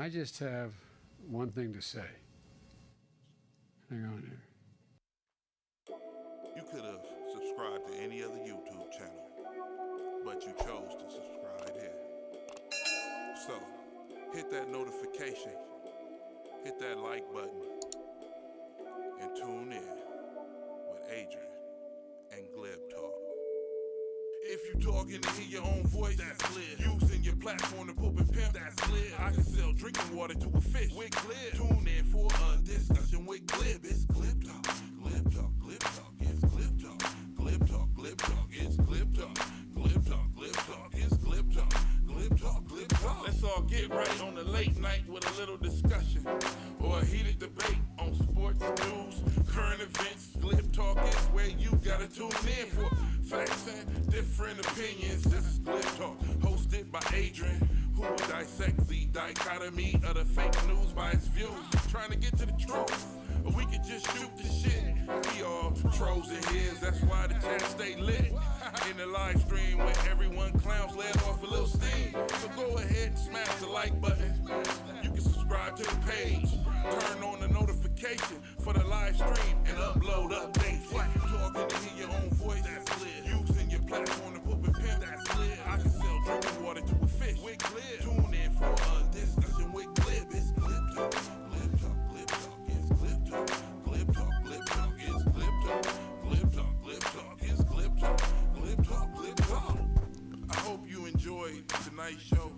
I just have one thing to say. Hang on here. You could have subscribed to any other YouTube channel, but you chose to subscribe here. So, hit that notification, hit that like button, and tune in with Adrian and Glib Talk. If you talking to hear your own voice, that's lit. Using your platform to poop and pimp, that's lit. I can sell drinking water to a fish with Glib. Tune in for a discussion with Glib. It's Glib Talk, Glib Talk, Glib Talk. It's Glib Talk, Glib Talk, Glib Talk. It's Glib Talk, Glib Talk, Glib Talk. It's Glib Talk, Glib Talk, Glib Talk. Let's all get right on the late night with a little discussion or a heated debate on sports, news, current events. Glib Talk is where you gotta tune in for facts and different opinions. This is Glib Talk, hosted by Adrian, who will dissect the dichotomy of the fake news by its views. Trying to get to the truth, or we could just shoot the shit. We all trolls and his, that's why the chat stay lit. In the live stream when everyone clowns let off a little steam. So go ahead and smash the like button. You can subscribe to the page, turn on the notification for the live stream, and upload updates. If you talking to hear your own voice, that's lit. Using your platform to poop and pimp, that's lit. I can sell drinking water to a fish with Glib. Tune in for a discussion with Glib. It's Glib Talk, Glib Talk, Glib Talk. It's Glib Talk, Glib Talk, Glib Talk. It's Glib Talk, Glib Talk, Glib Talk. It's Glib Talk, Glib Talk, Glib Talk. I hope you enjoyed tonight's show.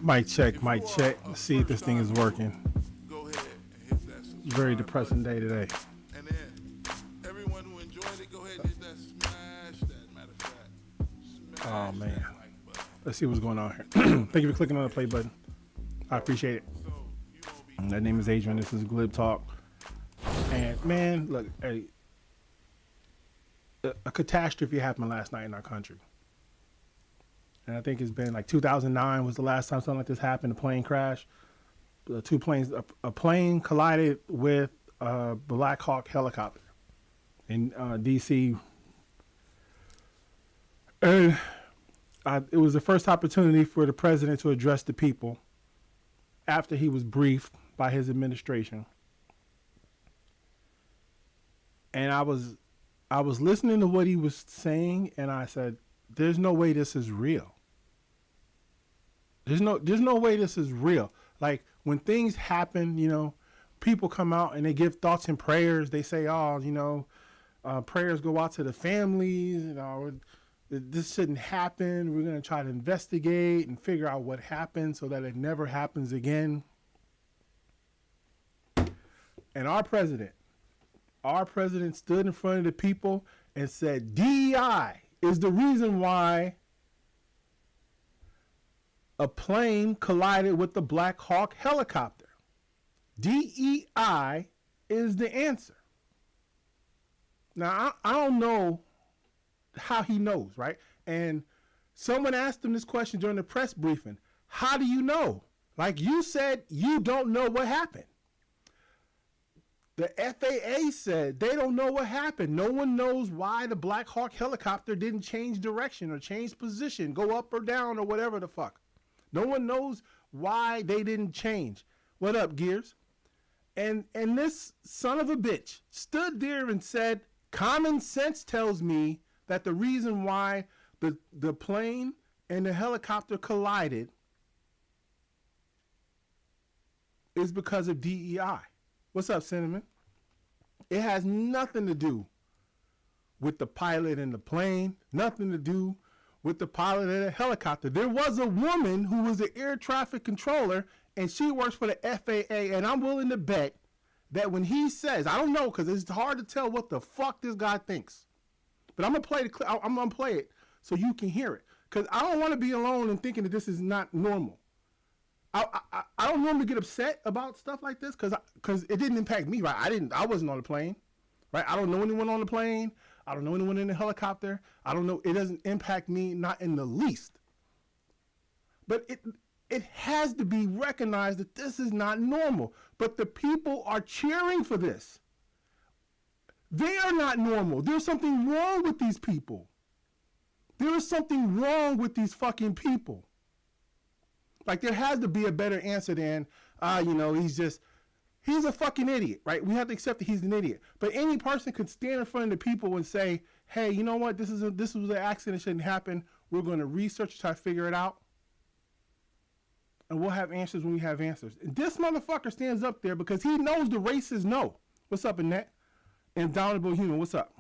Mic check, mic check. Let's see if this thing is working. Go ahead and hit that subscribe Very depressing day today. And then everyone who enjoyed it, go ahead and hit that smash that. Matter of fact, smash Oh, man. that like button. Let's see what's going on here. Thank you for clicking on the play button. I appreciate it. So you won't be That name is Adrian. This is Glib Talk. And man, look, a catastrophe happened last night in our country. And I think it's been like 2009 was the last time something like this happened, a plane crash. Two planes, a plane collided with a Black Hawk helicopter in D.C. And it was the first opportunity for the president to address the people after he was briefed by his administration. And I was listening to what he was saying, and I said, there's no way this is real. There's no way this is real. Like when things happen, you know, people come out and they give thoughts and prayers. They say, oh, you know, prayers go out to the families. You know, this shouldn't happen. We're going to try to investigate and figure out what happened so that it never happens again. And our president stood in front of the people and said, DEI is the reason why a plane collided with the Black Hawk helicopter. DEI is the answer. Now, I don't know how he knows, right? And someone asked him this question during the press briefing. How do you know? Like you said, you don't know what happened. The FAA said they don't know what happened. No one knows why the Black Hawk helicopter didn't change direction or change position, go up or down or whatever the fuck. No one knows why they didn't change. What up, Gears? And this son of a bitch stood there and said, common sense tells me that the reason why the plane and the helicopter collided is because of DEI. What's up, Cinnamon? It has nothing to do with the pilot and the plane, nothing to do with the pilot of the helicopter. There was a woman who was the air traffic controller, and she works for the FAA, and I'm willing to bet that when he says, I don't know, because it's hard to tell what the fuck this guy thinks, but I'm going to play the clip. I'm going to play it so you can hear it, because I don't want to be alone in thinking that this is not normal. I don't normally get upset about stuff like this because it didn't impact me, right? I wasn't on the plane, right? I don't know anyone on the plane. I don't know anyone in the helicopter. I don't know. It doesn't impact me, not in the least. But it has to be recognized that this is not normal. But the people are cheering for this. They are not normal. There's something wrong with these people. There is something wrong with these fucking people. Like, there has to be a better answer than, he's a fucking idiot, right? We have to accept that he's an idiot. But any person could stand in front of the people and say, hey, you know what? This was an accident. It shouldn't happen. We're going to research, try to figure it out. And we'll have answers when we have answers. And this motherfucker stands up there because he knows the racists know. What's up, Annette? Indomitable Human, what's up?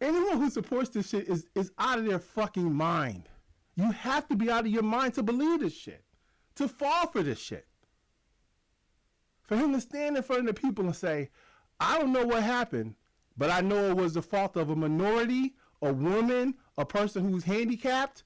Anyone who supports this shit is out of their fucking mind. You have to be out of your mind to believe this shit, to fall for this shit. For him to stand in front of the people and say, I don't know what happened, but I know it was the fault of a minority, a woman, a person who's handicapped.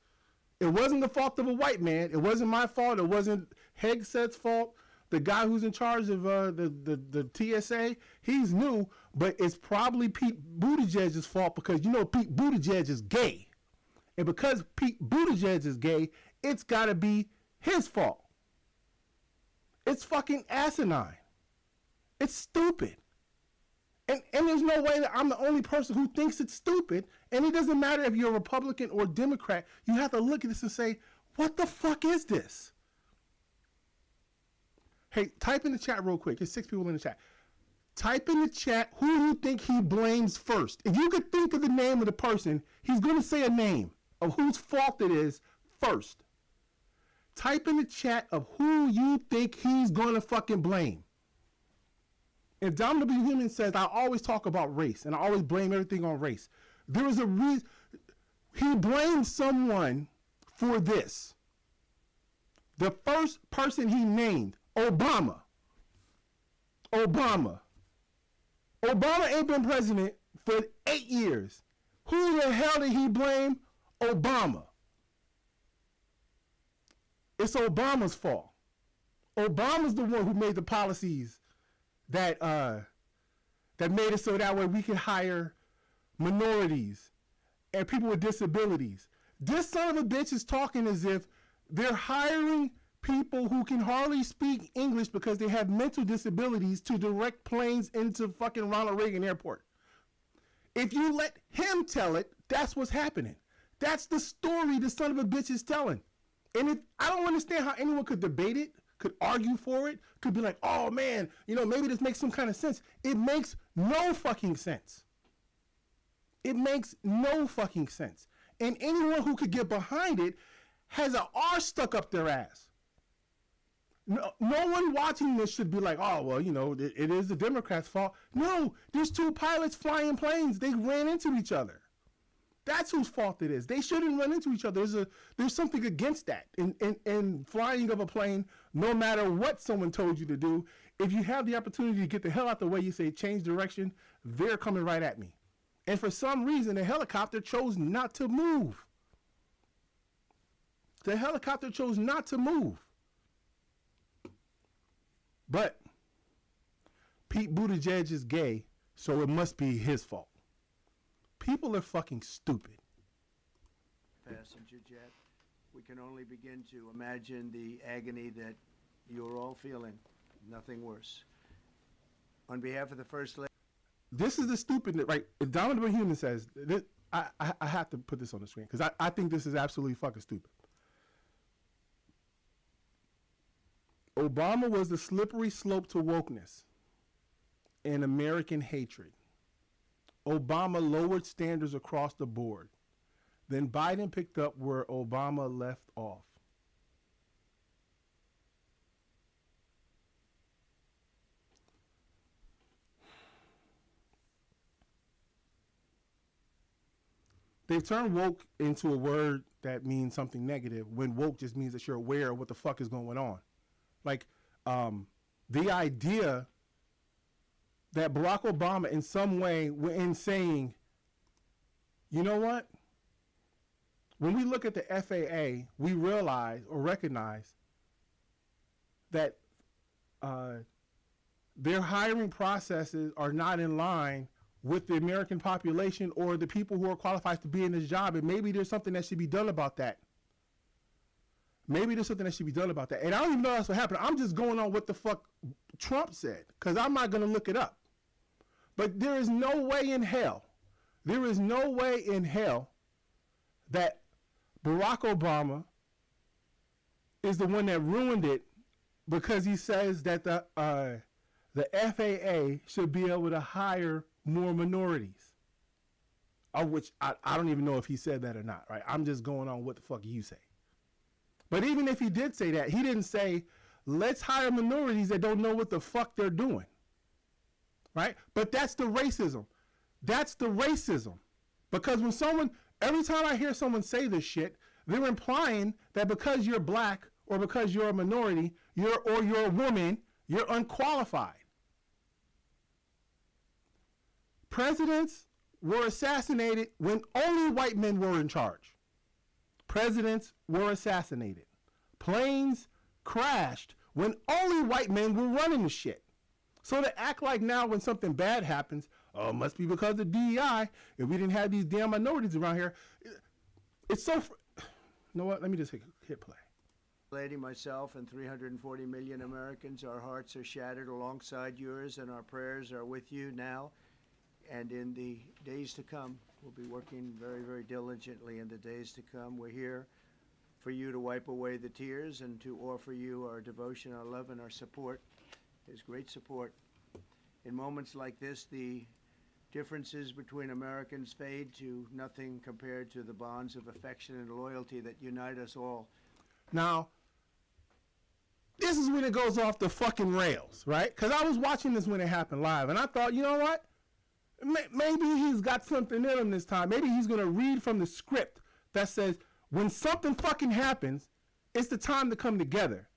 It wasn't the fault of a white man. It wasn't my fault. It wasn't Hegseth's fault. The guy who's in charge of the TSA, he's new, but it's probably Pete Buttigieg's fault because you know Pete Buttigieg is gay. And because Pete Buttigieg is gay, it's got to be his fault. It's fucking asinine. It's stupid. And there's no way that I'm the only person who thinks it's stupid. And it doesn't matter if you're a Republican or Democrat. You have to look at this and say, what the fuck is this? Hey, type in the chat real quick. There's 6 people in the chat. Type in the chat who you think he blames first. If you could think of the name of the person, he's going to say a name of whose fault it is first. Type in the chat of who you think he's going to fucking blame. And Dom W. Human says, I always talk about race, and I always blame everything on race. There is a reason. He blames someone for this. The first person he named, Obama. Obama ain't been president for 8 years. Who the hell did he blame? Obama. It's Obama's fault. Obama's the one who made the policies that made it so that way we can hire minorities and people with disabilities. This son of a bitch is talking as if they're hiring people who can hardly speak English because they have mental disabilities to direct planes into fucking Ronald Reagan Airport. If you let him tell it, that's what's happening. That's the story the son of a bitch is telling. And I don't understand how anyone could debate it, could argue for it, could be like, oh man, maybe this makes some kind of sense. It makes no fucking sense. It makes no fucking sense. And anyone who could get behind it has an R stuck up their ass. No one watching this should be like, oh, well, it is the Democrats' fault. No, there's 2 pilots flying planes. They ran into each other. That's whose fault it is. They shouldn't run into each other. There's something against that in flying of a plane, no matter what someone told you to do. If you have the opportunity to get the hell out the way, you say change direction, they're coming right at me. And for some reason, the helicopter chose not to move. The helicopter chose not to move. But Pete Buttigieg is gay, so it must be his fault. People are fucking stupid. Passenger jet. We can only begin to imagine the agony that you're all feeling. Nothing worse. On behalf of the First Lady. This is the stupid, right? If Donald Human says, I have to put this on the screen because I think this is absolutely fucking stupid. Obama was the slippery slope to wokeness and American hatred. Obama lowered standards across the board. Then Biden picked up where Obama left off. They've turned woke into a word that means something negative when woke just means that you're aware of what the fuck is going on. Like, the idea that Barack Obama in some way, in saying, you know what? When we look at the FAA, we realize or recognize that their hiring processes are not in line with the American population or the people who are qualified to be in this job. And maybe there's something that should be done about that. Maybe there's something that should be done about that. And I don't even know that's what happened. I'm just going on what the fuck Trump said because I'm not going to look it up. But there is no way in hell that Barack Obama is the one that ruined it because he says that the FAA should be able to hire more minorities. Of which I don't even know if he said that or not, right? I'm just going on what the fuck you say. But even if he did say that, he didn't say, let's hire minorities that don't know what the fuck they're doing, right? But that's the racism. That's the racism. Because when someone, every time I hear someone say this shit, they're implying that because you're black or because you're a minority, you're a woman, you're unqualified. Presidents were assassinated when only white men were in charge. Presidents were assassinated. Planes crashed when only white men were running the shit. So to act like now when something bad happens, oh, it must be because of DEI, if we didn't have these damn minorities around here, it's so... You know what? Let me just hit play. Lady, myself, and 340 million Americans, our hearts are shattered alongside yours, and our prayers are with you now and in the days to come. We'll be working very, very diligently in the days to come. We're here for you to wipe away the tears and to offer you our devotion, our love, and our support. There's great support. In moments like this, the differences between Americans fade to nothing compared to the bonds of affection and loyalty that unite us all. Now, this is when it goes off the fucking rails, right? Because I was watching this when it happened live, and I thought, you know what? Maybe he's got something in him this time. Maybe he's going to read from the script that says, when something fucking happens, it's the time to come together.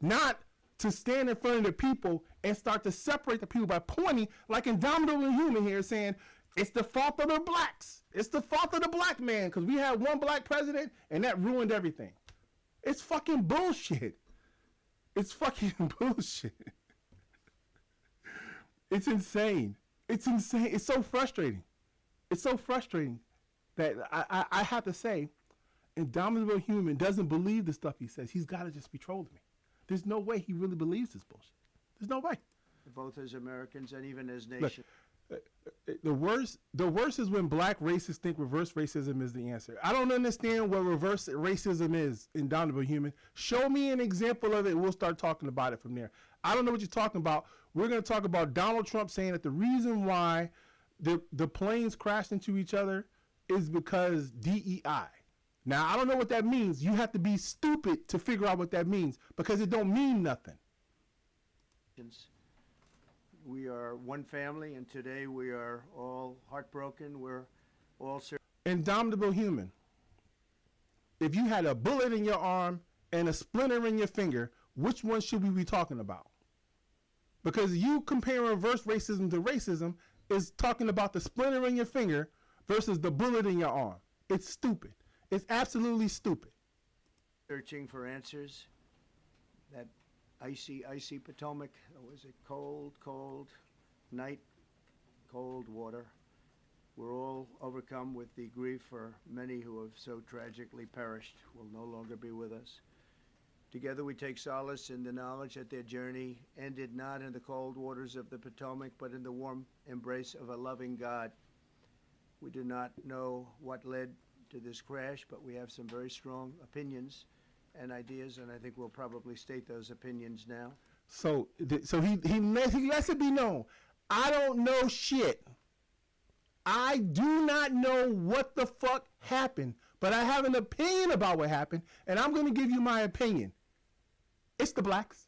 Not to stand in front of the people and start to separate the people by pointing like Indomitable Human here saying, it's the fault of the blacks. It's the fault of the black man because we had one black president and that ruined everything. It's fucking bullshit. It's fucking bullshit. It's insane. It's insane. It's so frustrating. It's so frustrating that I have to say, Indomitable Human doesn't believe the stuff he says. He's got to just be trolling me. There's no way he really believes this bullshit. There's no way. Both as Americans and even as nations. The worst is when black racists think reverse racism is the answer. I don't understand what reverse racism is, Indomitable Human. Show me an example of it, we'll start talking about it from there. I don't know what you're talking about. We're going to talk about Donald Trump saying that the reason why the planes crashed into each other is because DEI. Now, I don't know what that means. You have to be stupid to figure out what that means because it don't mean nothing. We are one family, and today we are all heartbroken. We're all... Indomitable Human. If you had a bullet in your arm and a splinter in your finger, which one should we be talking about? Because you comparing reverse racism to racism is talking about the splinter in your finger versus the bullet in your arm. It's stupid. It's absolutely stupid. Searching for answers. That icy Potomac. Was it cold night, cold water? We're all overcome with the grief for many who have so tragically perished, will no longer be with us. Together we take solace in the knowledge that their journey ended not in the cold waters of the Potomac, but in the warm embrace of a loving God. We do not know what led to this crash, but we have some very strong opinions and ideas, and I think we'll probably state those opinions now. So he lets it be known. I don't know shit. I do not know what the fuck happened, but I have an opinion about what happened, and I'm going to give you my opinion. It's the blacks.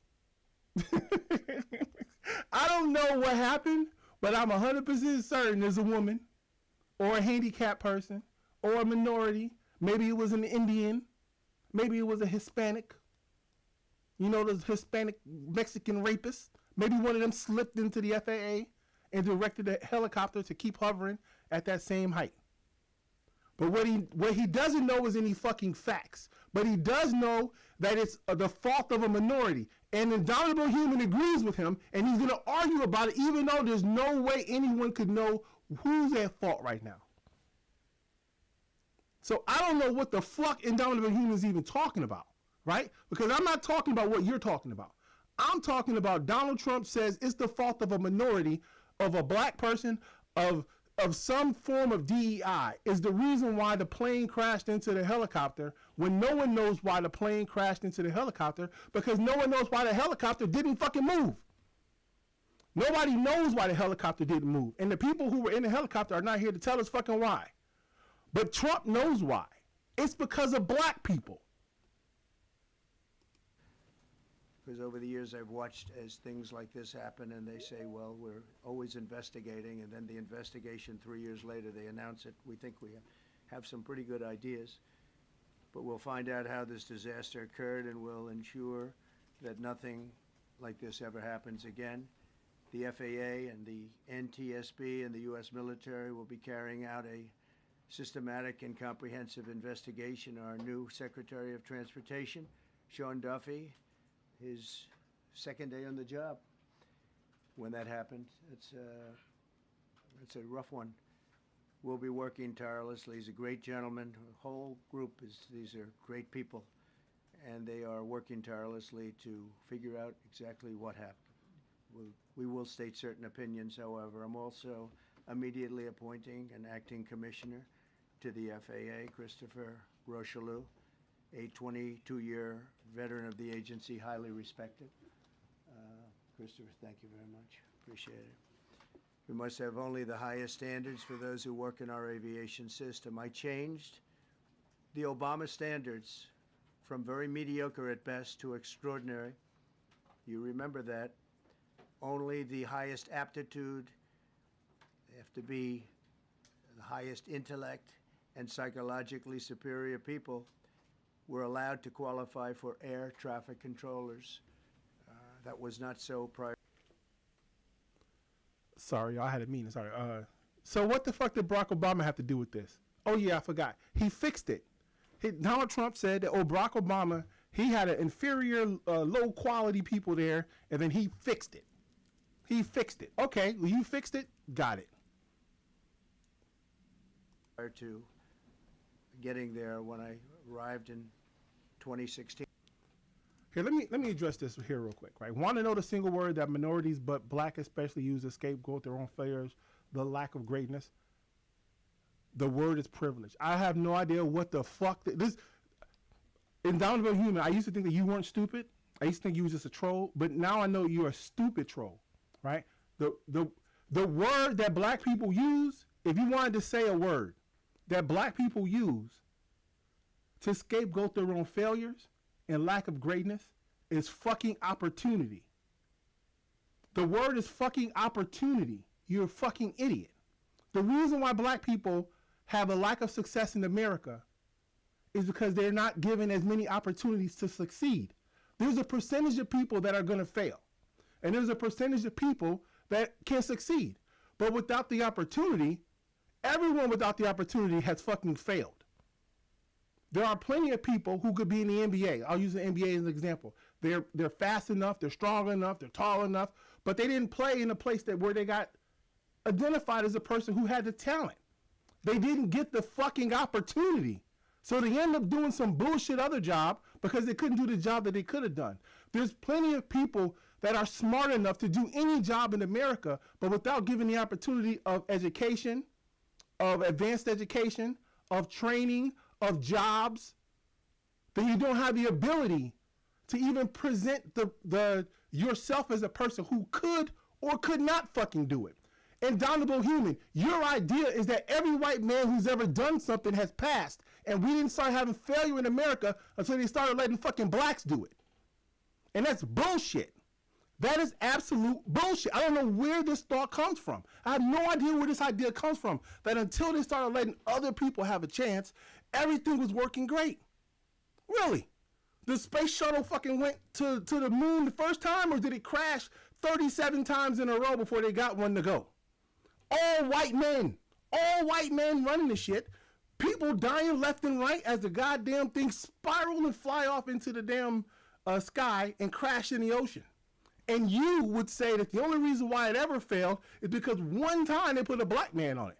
I don't know what happened, but I'm 100% certain there's a woman or a handicapped person or a minority. Maybe it was an Indian. Maybe it was a Hispanic. You know, those Hispanic Mexican rapists. Maybe one of them slipped into the FAA and directed a helicopter to keep hovering at that same height. But what he doesn't know is any fucking facts. But he does know that it's the fault of a minority. And Indomitable Human agrees with him, and he's going to argue about it, even though there's no way anyone could know who's at fault right now. So I don't know what the fuck Indomitable Human is even talking about, right? Because I'm not talking about what you're talking about. I'm talking about Donald Trump says it's the fault of a minority, of a black person, of of some form of DEI is the reason why the plane crashed into the helicopter, when no one knows why the plane crashed into the helicopter, because no one knows why the helicopter didn't fucking move. Nobody knows why the helicopter didn't move. And the people who were in the helicopter are not here to tell us fucking why. But Trump knows why. It's because of black people. Because over the years I've watched as things like this happen and they say, well, we're always investigating, and then the investigation 3 years later, they announce it. We think we have some pretty good ideas, but we'll find out how this disaster occurred and we'll ensure that nothing like this ever happens again. The FAA and the NTSB and the U.S. military will be carrying out a systematic and comprehensive investigation. Our new Secretary of Transportation, Sean Duffy, his second day on the job when that happened. It's a rough one. We'll be working tirelessly. He's a great gentleman. The whole group these are great people, and they are working tirelessly to figure out exactly what happened. We will state certain opinions, however. I'm also immediately appointing an acting commissioner to the FAA, Christopher Rocheleau, a 22-year veteran of the agency, highly respected. Christopher, thank you very much. Appreciate it. We must have only the highest standards for those who work in our aviation system. I changed the Obama standards from very mediocre at best to extraordinary. You remember that. Only the highest aptitude, they have to be the highest intellect and psychologically superior people were allowed to qualify for air traffic controllers. That was not so prior. Sorry, I had a meeting. Sorry. So what the fuck did Barack Obama have to do with this? Oh yeah, I forgot. He fixed it. Donald Trump said that, Barack Obama, he had an inferior, low quality people there, and then he fixed it. He fixed it. Okay, well, you fixed it. Got it. Prior to getting there, when I arrived in 2016. Here, let me address this here real quick, right? Want to know the single word that minorities, but black especially, use to scapegoat their own failures, the lack of greatness? The word is privilege. I have no idea what the fuck this. In Down to Human, I used to think that you weren't stupid. I used to think you was just a troll, but now I know you're a stupid troll, right? The word that black people use, if you wanted to say a word that black people use to scapegoat their own failures and lack of greatness, is fucking opportunity. The word is fucking opportunity. You're a fucking idiot. The reason why black people have a lack of success in America is because they're not given as many opportunities to succeed. There's a percentage of people that are going to fail, and there's a percentage of people that can succeed. But without the opportunity, everyone without the opportunity has fucking failed. There are plenty of people who could be in the NBA. I'll use the NBA as an example. They're fast enough, they're strong enough, they're tall enough, but they didn't play in a place where they got identified as a person who had the talent. They didn't get the fucking opportunity. So they end up doing some bullshit other job because they couldn't do the job that they could have done. There's plenty of people that are smart enough to do any job in America, but without giving the opportunity of education, of advanced education, of training, of jobs, then you don't have the ability to even present the yourself as a person who could or could not fucking do it. Indomitable Human, your idea is that every white man who's ever done something has passed, and we didn't start having failure in America until they started letting fucking blacks do it. And that's bullshit. That is absolute bullshit. I don't know where this thought comes from. I have no idea where this idea comes from, that until they started letting other people have a chance, everything was working great. Really? The space shuttle fucking went to the moon the first time, or did it crash 37 times in a row before they got one to go? All white men running the shit. People dying left and right as the goddamn thing spiral and fly off into the damn sky and crash in the ocean. And you would say that the only reason why it ever failed is because one time they put a black man on it.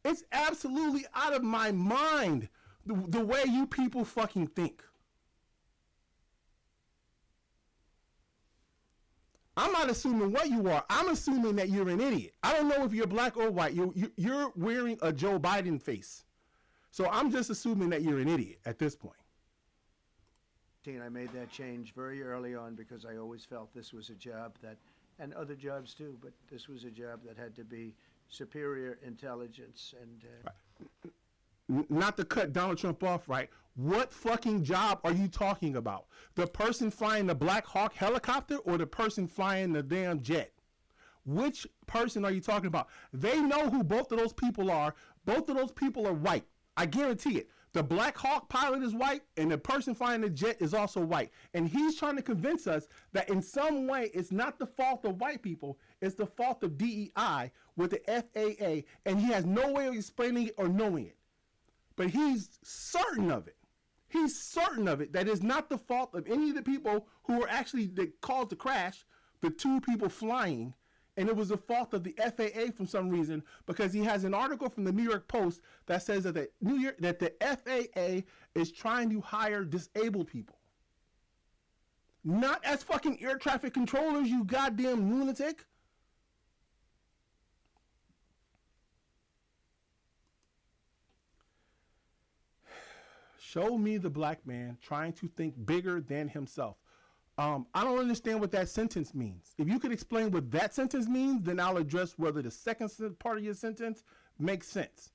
It's absolutely out of my mind the way you people fucking think. I'm not assuming what you are. I'm assuming that you're an idiot. I don't know if you're black or white. You're wearing a Joe Biden face. So I'm just assuming that you're an idiot at this point. I made that change very early on because I always felt this was a job that, and other jobs too, but this was a job that had to be superior intelligence and Not to cut Donald Trump off, right? What fucking job are you talking about? The person flying the Black Hawk helicopter or the person flying the damn jet? Which person are you talking about? They know who both of those people are. Both of those people are white. I guarantee it. The Black Hawk pilot is white and the person flying the jet is also white. And he's trying to convince us that in some way it's not the fault of white people, it's the fault of DEI with the FAA, and he has no way of explaining it or knowing it. But he's certain of it. He's certain of it that it's not the fault of any of the people who were actually that caused the crash, the two people flying, and it was the fault of the FAA for some reason, because he has an article from the New York Post that says that the FAA is trying to hire disabled people. Not as fucking air traffic controllers, you goddamn lunatic. Show me the black man trying to think bigger than himself. I don't understand what that sentence means. If you could explain what that sentence means, then I'll address whether the second part of your sentence makes sense.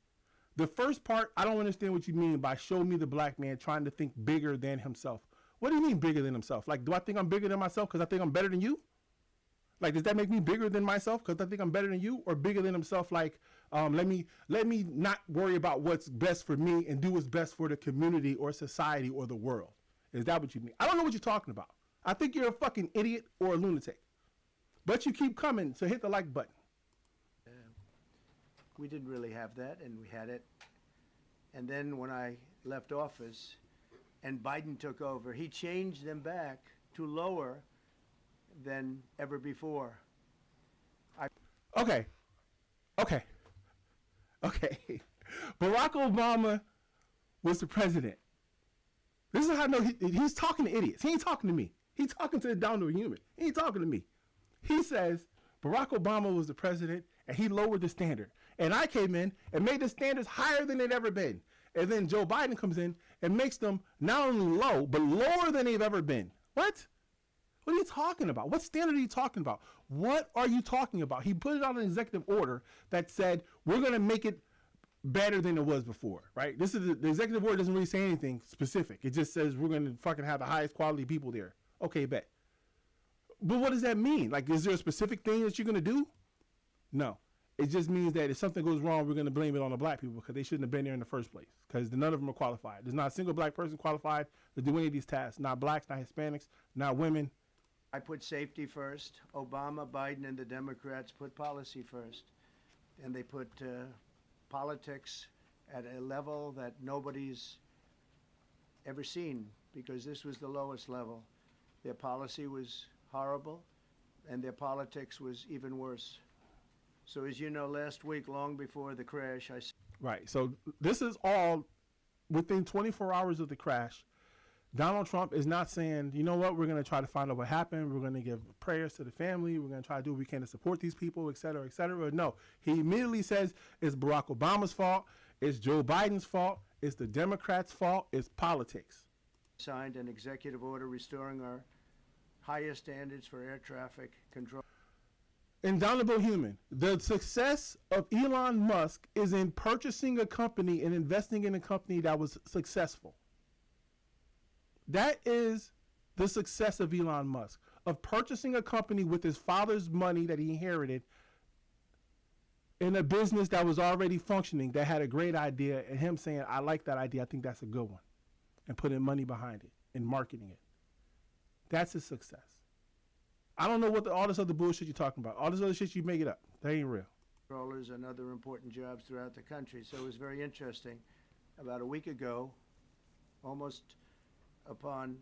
The first part, I don't understand what you mean by show me the black man trying to think bigger than himself. What do you mean bigger than himself? Like, do I think I'm bigger than myself because I think I'm better than you? Like, does that make me bigger than myself because I think I'm better than you, or bigger than himself? Like, let me not worry about what's best for me and do what's best for the community or society or the world. Is that what you mean? I don't know what you're talking about. I think you're a fucking idiot or a lunatic. But you keep coming, so hit the like button. we didn't really have that, and we had it. And then when I left office and Biden took over, he changed them back to lower than ever before. Okay. Barack Obama was the president. This is how I know he's talking to idiots. He ain't talking to me. He's talking to the down to a human. He ain't talking to me. He says Barack Obama was the president and he lowered the standard. And I came in and made the standards higher than they'd ever been. And then Joe Biden comes in and makes them not only low, but lower than they've ever been. What? What are you talking about? What standard are you talking about? What are you talking about? He put it on an executive order that said, we're going to make it better than it was before, right? This is the executive order doesn't really say anything specific. It just says we're going to fucking have the highest quality people there. Okay, bet. But what does that mean? Like, is there a specific thing that you're going to do? No. It just means that if something goes wrong, we're going to blame it on the black people because they shouldn't have been there in the first place, because none of them are qualified. There's not a single black person qualified to do any of these tasks. Not blacks, not Hispanics, not women. I put safety first. Obama, Biden, and the Democrats put policy first. And they put politics at a level that nobody's ever seen, because this was the lowest level. Their policy was horrible, and their politics was even worse. So as you know, last week, long before the crash, I... Right. So this is all within 24 hours of the crash. Donald Trump is not saying, you know what, we're going to try to find out what happened. We're going to give prayers to the family. We're going to try to do what we can to support these people, et cetera, et cetera. No, he immediately says it's Barack Obama's fault. It's Joe Biden's fault. It's the Democrats' fault. It's politics. Signed an executive order restoring our highest standards for air traffic control. Indomitable human. The success of Elon Musk is in purchasing a company and investing in a company that was successful. That is the success of Elon Musk, of purchasing a company with his father's money that he inherited in a business that was already functioning, that had a great idea, and him saying, I like that idea, I think that's a good one, and putting money behind it and marketing it. That's his success. I don't know what all this other bullshit you're talking about. All this other shit, you make it up. That ain't real. Controllers and other important jobs throughout the country. So it was very interesting. About a week ago, almost upon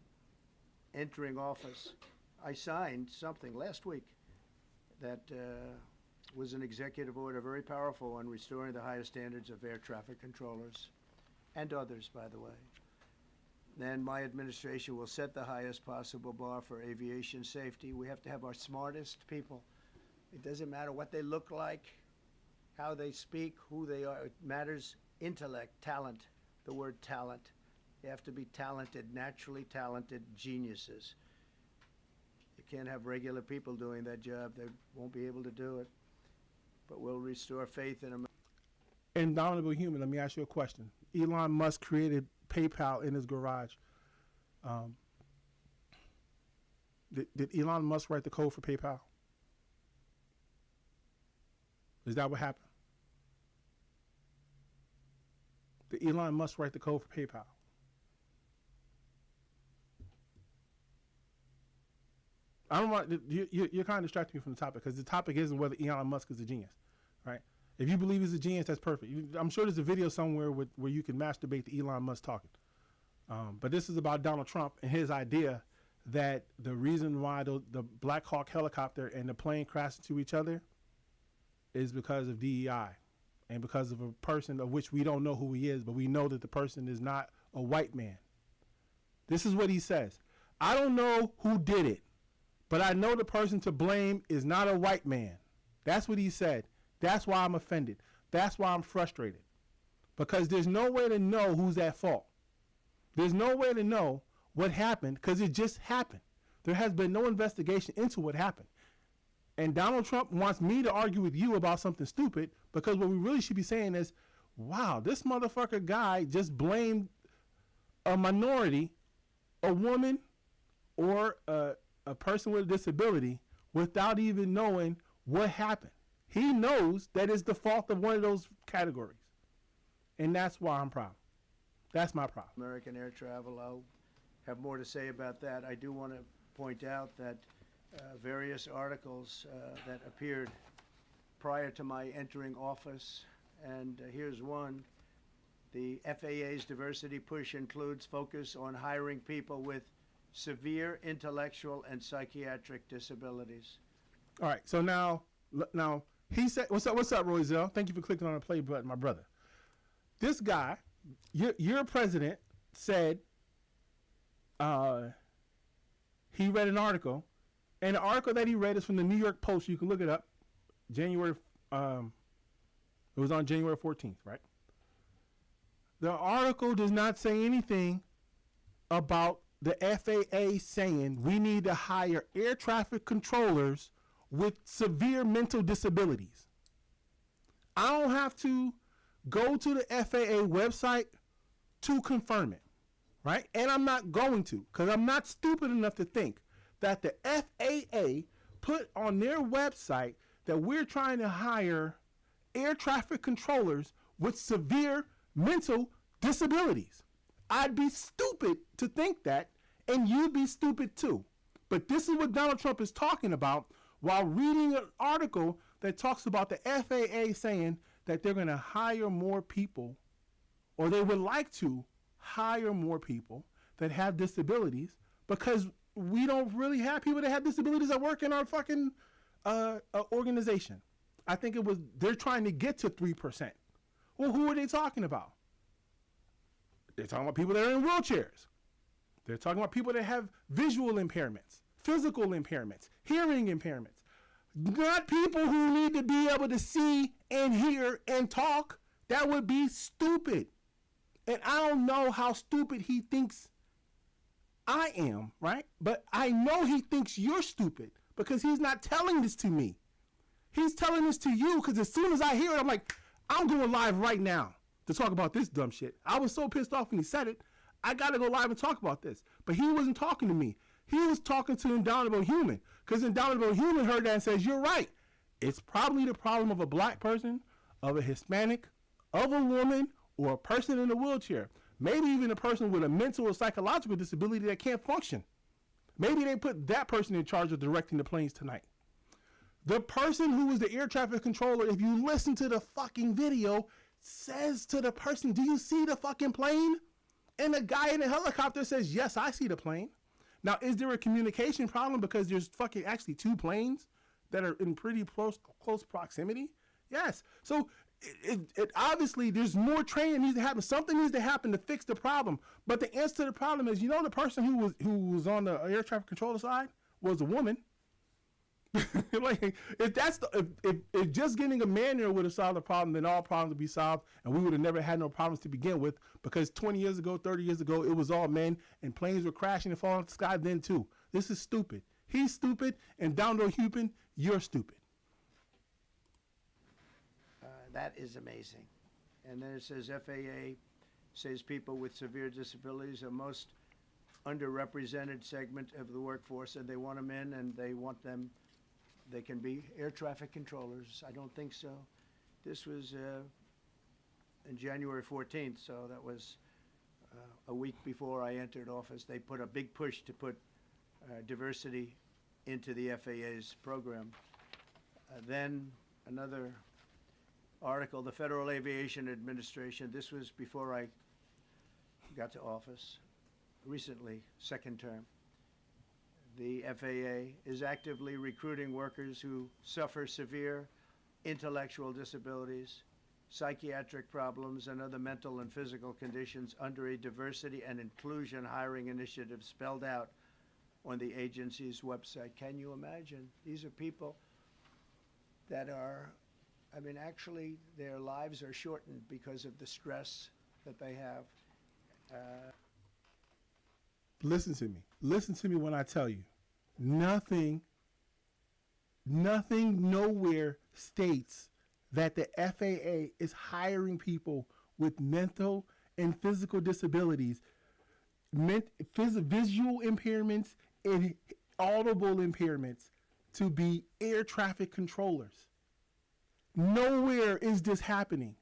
entering office, I signed something last week that was an executive order, very powerful, on restoring the highest standards of air traffic controllers and others, by the way. then my administration will set the highest possible bar for aviation safety. We have to have our smartest people. It doesn't matter what they look like, how they speak, who they are. It matters intellect, talent, the word talent. You have to be talented, naturally talented geniuses. You can't have regular people doing that job. They won't be able to do it. But we'll restore faith in America. Indomitable human, let me ask you a question. Elon Musk created PayPal in his garage. Did Elon Musk write the code for PayPal? Is that what happened? Did Elon Musk write the code for PayPal? I don't want you're kind of distracting me from the topic, because the topic isn't whether Elon Musk is a genius, right? If you believe he's a genius, that's perfect. I'm sure there's a video somewhere where you can masturbate to Elon Musk talking. But this is about Donald Trump and his idea that the reason why the Black Hawk helicopter and the plane crashed into each other is because of DEI and because of a person of which we don't know who he is, but we know that the person is not a white man. This is what he says. I don't know who did it, but I know the person to blame is not a white man. That's what he said. That's why I'm offended. That's why I'm frustrated. Because there's no way to know who's at fault. There's no way to know what happened, because it just happened. There has been no investigation into what happened. And Donald Trump wants me to argue with you about something stupid, because what we really should be saying is, wow, this motherfucker guy just blamed a minority, a woman, or a person with a disability without even knowing what happened. He knows that it's the fault of one of those categories. And that's why I'm proud. That's my problem. American air travel, I'll have more to say about that. I do want to point out that various articles that appeared prior to my entering office, and here's one. The FAA's diversity push includes focus on hiring people with severe intellectual and psychiatric disabilities. All right, so now he said, what's up, Roy Zell? Thank you for clicking on the play button, my brother. This guy, your president, said he read an article, and the article that he read is from the New York Post. You can look it up. It was on January 14th, right? The article does not say anything about the FAA saying we need to hire air traffic controllers with severe mental disabilities. I don't have to go to the FAA website to confirm it, right? And I'm not going to, because I'm not stupid enough to think that the FAA put on their website that we're trying to hire air traffic controllers with severe mental disabilities. I'd be stupid to think that, and you'd be stupid too. But this is what Donald Trump is talking about while reading an article that talks about the FAA saying that they're going to hire more people, or they would like to hire more people that have disabilities, because we don't really have people that have disabilities that work in our fucking organization. I think they're trying to get to 3%. Well, who are they talking about? They're talking about people that are in wheelchairs. They're talking about people that have visual impairments, physical impairments, hearing impairments. Not people who need to be able to see and hear and talk. That would be stupid. And I don't know how stupid he thinks I am, right? But I know he thinks you're stupid, because he's not telling this to me. He's telling this to you, because as soon as I hear it, I'm like, I'm going live right now to talk about this dumb shit. I was so pissed off when he said it. I got to go live and talk about this. But he wasn't talking to me. He was talking to Indomitable Human, because Indomitable Human heard that and says, you're right. It's probably the problem of a black person, of a Hispanic, of a woman, or a person in a wheelchair. Maybe even a person with a mental or psychological disability that can't function. Maybe they put that person in charge of directing the planes tonight. The person who was the air traffic controller, if you listen to the fucking video, says to the person, do you see the fucking plane? And the guy in the helicopter says, yes, I see the plane. Now, is there a communication problem because there's fucking actually two planes that are in pretty close proximity? Yes. So it obviously there's more training needs to happen. Something needs to happen to fix the problem. But the answer to the problem is, the person who was on the air traffic controller side was a woman. Like, if just getting a manual would have solved the problem, then all problems would be solved, and we would have never had no problems to begin with. Because 20 years ago, 30 years ago, it was all men, and planes were crashing and falling out the sky then too. This is stupid. He's stupid, and down to Hupin, you're stupid. That is amazing. And then it says FAA says people with severe disabilities are most underrepresented segment of the workforce, and they want them in, and they can be air traffic controllers. I don't think so. This was in January 14th, so that was a week before I entered office. They put a big push to put diversity into the FAA's program. Then another article, the Federal Aviation Administration, this was before I got to office, recently, second term. The FAA is actively recruiting workers who suffer severe intellectual disabilities, psychiatric problems, and other mental and physical conditions under a diversity and inclusion hiring initiative spelled out on the agency's website. Can you imagine? These are people that are, actually their lives are shortened because of the stress that they have. Listen to me. Listen to me when I tell you. Nothing nowhere states that the FAA is hiring people with mental and physical disabilities, visual impairments and audible impairments to be air traffic controllers. Nowhere is this happening.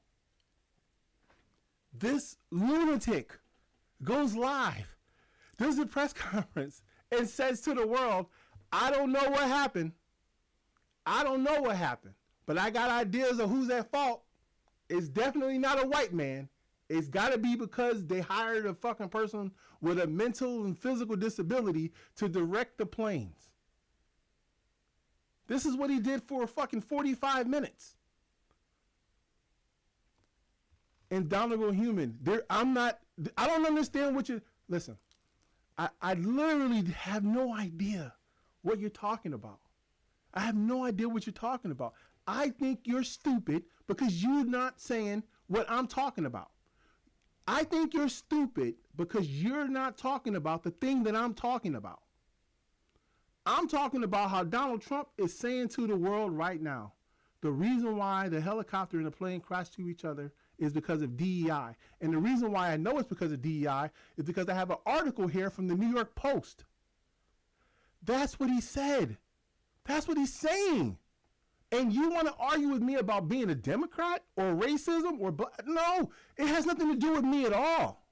This lunatic goes live, does a press conference, and says to the world, I don't know what happened. I don't know what happened, but I got ideas of who's at fault. It's definitely not a white man. It's got to be because they hired a fucking person with a mental and physical disability to direct the planes. This is what he did for fucking 45 minutes. Indomitable human. I don't understand what listen, I literally have no idea what you're talking about. I have no idea what you're talking about. I think you're stupid because you're not saying what I'm talking about. I think you're stupid because you're not talking about the thing that I'm talking about. I'm talking about how Donald Trump is saying to the world right now, the reason why the helicopter and the plane crash to each other is because of DEI. And the reason why I know it's because of DEI is because I have an article here from the New York Post. That's what he said. That's what he's saying. And you want to argue with me about being a Democrat or racism or no, it has nothing to do with me at all.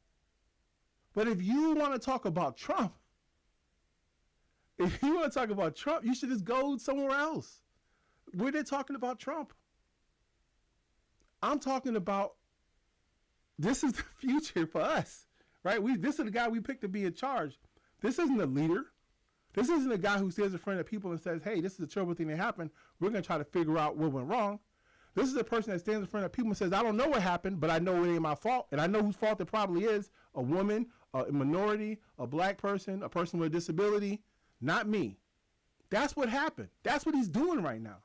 But if you want to talk about Trump, you should just go somewhere else. Where they're talking about Trump. I'm talking about this is the future for us, right? This is the guy we picked to be in charge. This isn't a leader. This isn't a guy who stands in front of people and says, hey, this is a terrible thing that happened. We're going to try to figure out what went wrong. This is a person that stands in front of people and says, I don't know what happened, but I know it ain't my fault. And I know whose fault it probably is. A woman, a minority, a black person, a person with a disability, not me. That's what happened. That's what he's doing right now.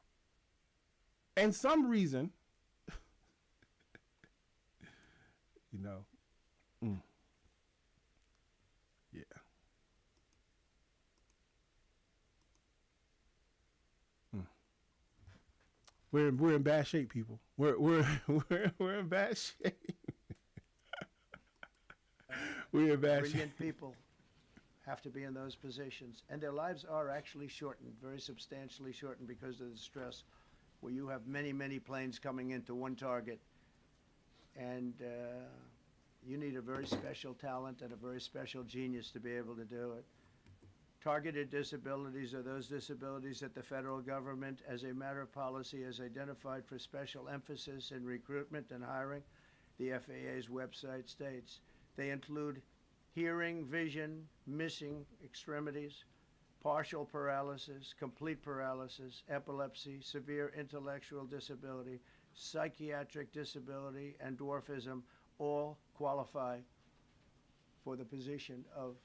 And some reason, yeah. We're in bad shape, people. We're in bad shape. We're in bad shape. Brilliant people have to be in those positions, and their lives are actually shortened, very substantially shortened because of the stress, where you have many, many planes coming into one target, and you need a very special talent and a very special genius to be able to do it. Targeted disabilities are those disabilities that the federal government, as a matter of policy, has identified for special emphasis in recruitment and hiring. The FAA's website states they include hearing, vision, missing extremities, partial paralysis, complete paralysis, epilepsy, severe intellectual disability, psychiatric disability, and dwarfism all qualify for the position of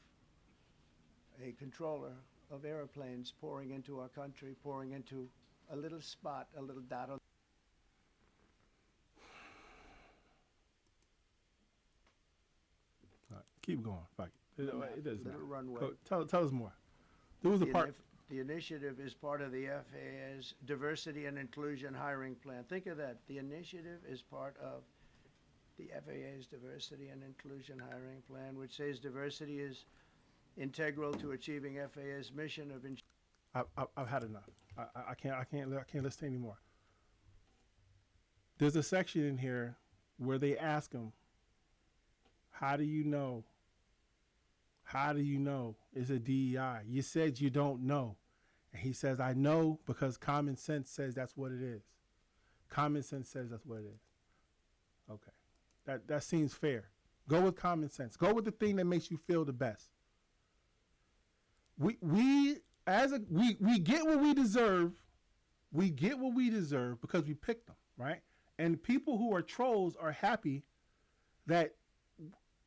a controller of airplanes pouring into our country, pouring into a little spot, a little dot on. All right, keep going. Fuck it. It doesn't Little matter. runway. Tell us more. There was a part. The initiative is part of the FAA's diversity and inclusion hiring plan. Think of that. The initiative is part of the FAA's diversity and inclusion hiring plan, which says diversity is integral to achieving FAA's mission of I've had enough. I can't listen anymore. There's a section in here where they ask him, "How do you know? How do you know it's a DEI? You said you don't know." And he says, "I know because common sense says that's what it is. Common sense says that's what it is." Okay, that seems fair. Go with common sense. Go with the thing that makes you feel the best. We get what we deserve. We get what we deserve because we picked them, right? And people who are trolls are happy that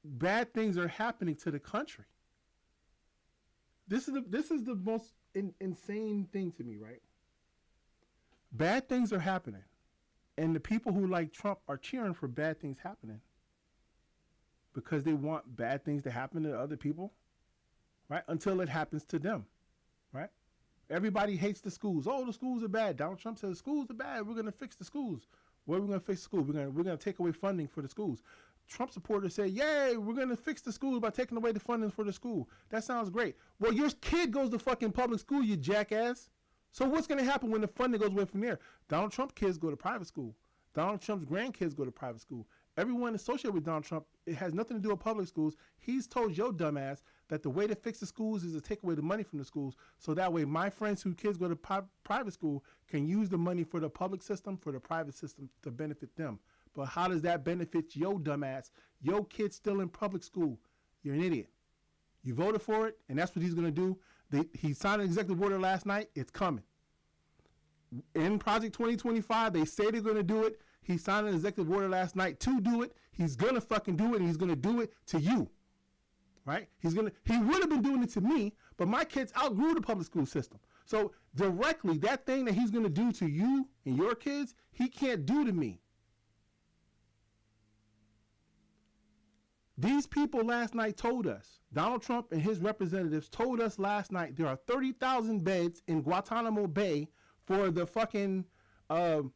bad things are happening to the country. This is the most insane thing to me, right? Bad things are happening, and the people who like Trump are cheering for bad things happening because they want bad things to happen to other people, right? Until it happens to them, right? Everybody hates the schools. Oh, the schools are bad. Donald Trump says schools are bad. We're going to fix the schools. Where are we going to fix the schools? We're going to take away funding for the schools. Trump supporters say, "Yay, we're going to fix the schools by taking away the funding for the school." That sounds great. Well, your kid goes to fucking public school, you jackass. So what's going to happen when the funding goes away from there? Donald Trump kids go to private school. Donald Trump's grandkids go to private school. Everyone associated with Donald Trump, it has nothing to do with public schools. He's told your dumbass that the way to fix the schools is to take away the money from the schools. So that way my friends whose kids go to private school can use the money for the public system, for the private system to benefit them. But how does that benefit your dumbass? Your kid's still in public school. You're an idiot. You voted for it, and that's what he's going to do. He signed an executive order last night. It's coming. In Project 2025, they say they're going to do it. He signed an executive order last night to do it. He's going to fucking do it, and he's going to do it to you. Right? He would have been doing it to me, but my kids outgrew the public school system. So directly, that thing that he's going to do to you and your kids, he can't do to me. These people last night told us, Donald Trump and his representatives told us last night there are 30,000 beds in Guantanamo Bay for the fucking, the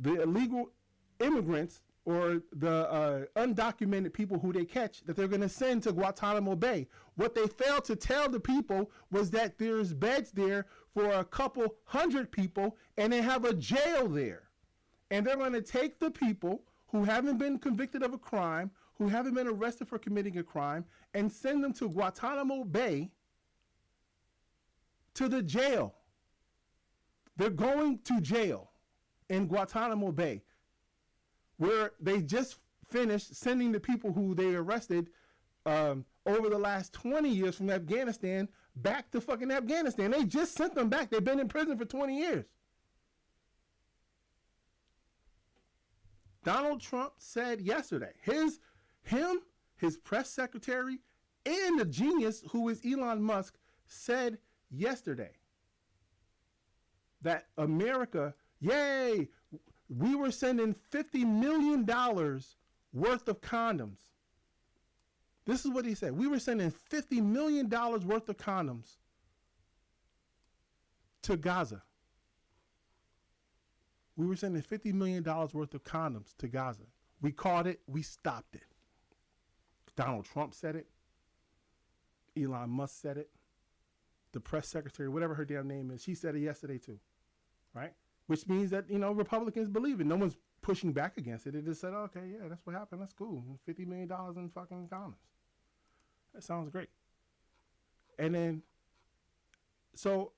illegal immigrants or the undocumented people who they catch that they're going to send to Guantanamo Bay. What they failed to tell the people was that there's beds there for a couple hundred people and they have a jail there. And they're going to take the people who haven't been convicted of a crime, who haven't been arrested for committing a crime, and send them to Guantanamo Bay to the jail. They're going to jail in Guantanamo Bay, where they just finished sending the people who they arrested over the last 20 years from Afghanistan back to fucking Afghanistan. They just sent them back. They've been in prison for 20 years. Donald Trump said yesterday, his press secretary, and the genius who is Elon Musk said yesterday that America, yay, we were sending $50 million worth of condoms. This is what he said. We were sending $50 million worth of condoms to Gaza. We were sending $50 million worth of condoms to Gaza. We caught it. We stopped it. Donald Trump said it. Elon Musk said it. The press secretary, whatever her damn name is, she said it yesterday too. Right? Which means that, Republicans believe it. No one's pushing back against it. They just said, okay, yeah, that's what happened. That's cool. $50 million in fucking condoms. That sounds great. And then, so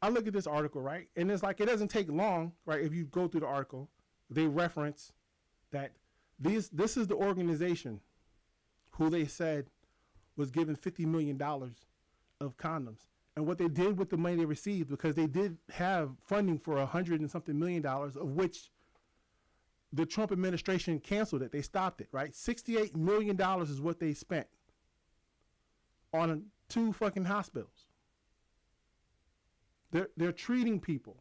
I look at this article, right? And it's like, it doesn't take long, right? If you go through the article, they reference that this is the organization who they said was given $50 million of condoms. And what they did with the money they received, because they did have funding for $100 and something million, of which the Trump administration canceled it. They stopped it, right? $68 million is what they spent on 2 fucking hospitals. They're treating people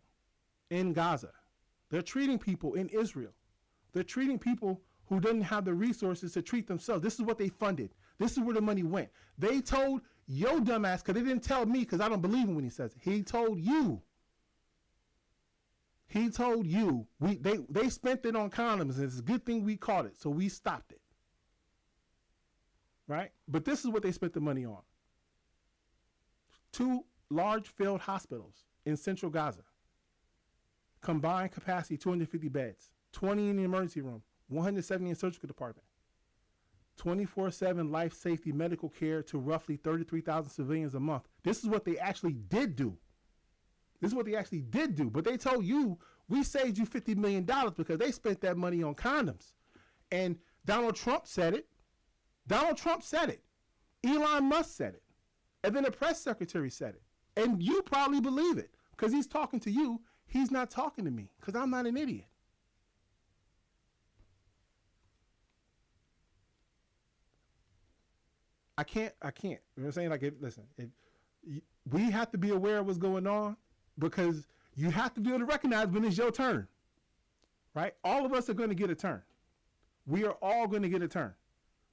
in Gaza. They're treating people in Israel. They're treating people who didn't have the resources to treat themselves. This is what they funded. This is where the money went. They told yo dumbass, because they didn't tell me, because I don't believe him when he says it. He told you. He told you. They spent it on condoms, and it's a good thing we caught it, so we stopped it. Right? But this is what they spent the money on. 2 large failed hospitals in central Gaza. Combined capacity 250 beds, 20 in the emergency room, 170 in surgical department. 24/7 life safety medical care to roughly 33,000 civilians a month. This is what they actually did do. This is what they actually did do. But they told you, we saved you $50 million because they spent that money on condoms. And Donald Trump said it. Donald Trump said it. Elon Musk said it. And then the press secretary said it. And you probably believe it because he's talking to you. He's not talking to me because I'm not an idiot. I can't. You know what I'm saying? Like, we have to be aware of what's going on because you have to be able to recognize when it's your turn, right? All of us are going to get a turn. We are all going to get a turn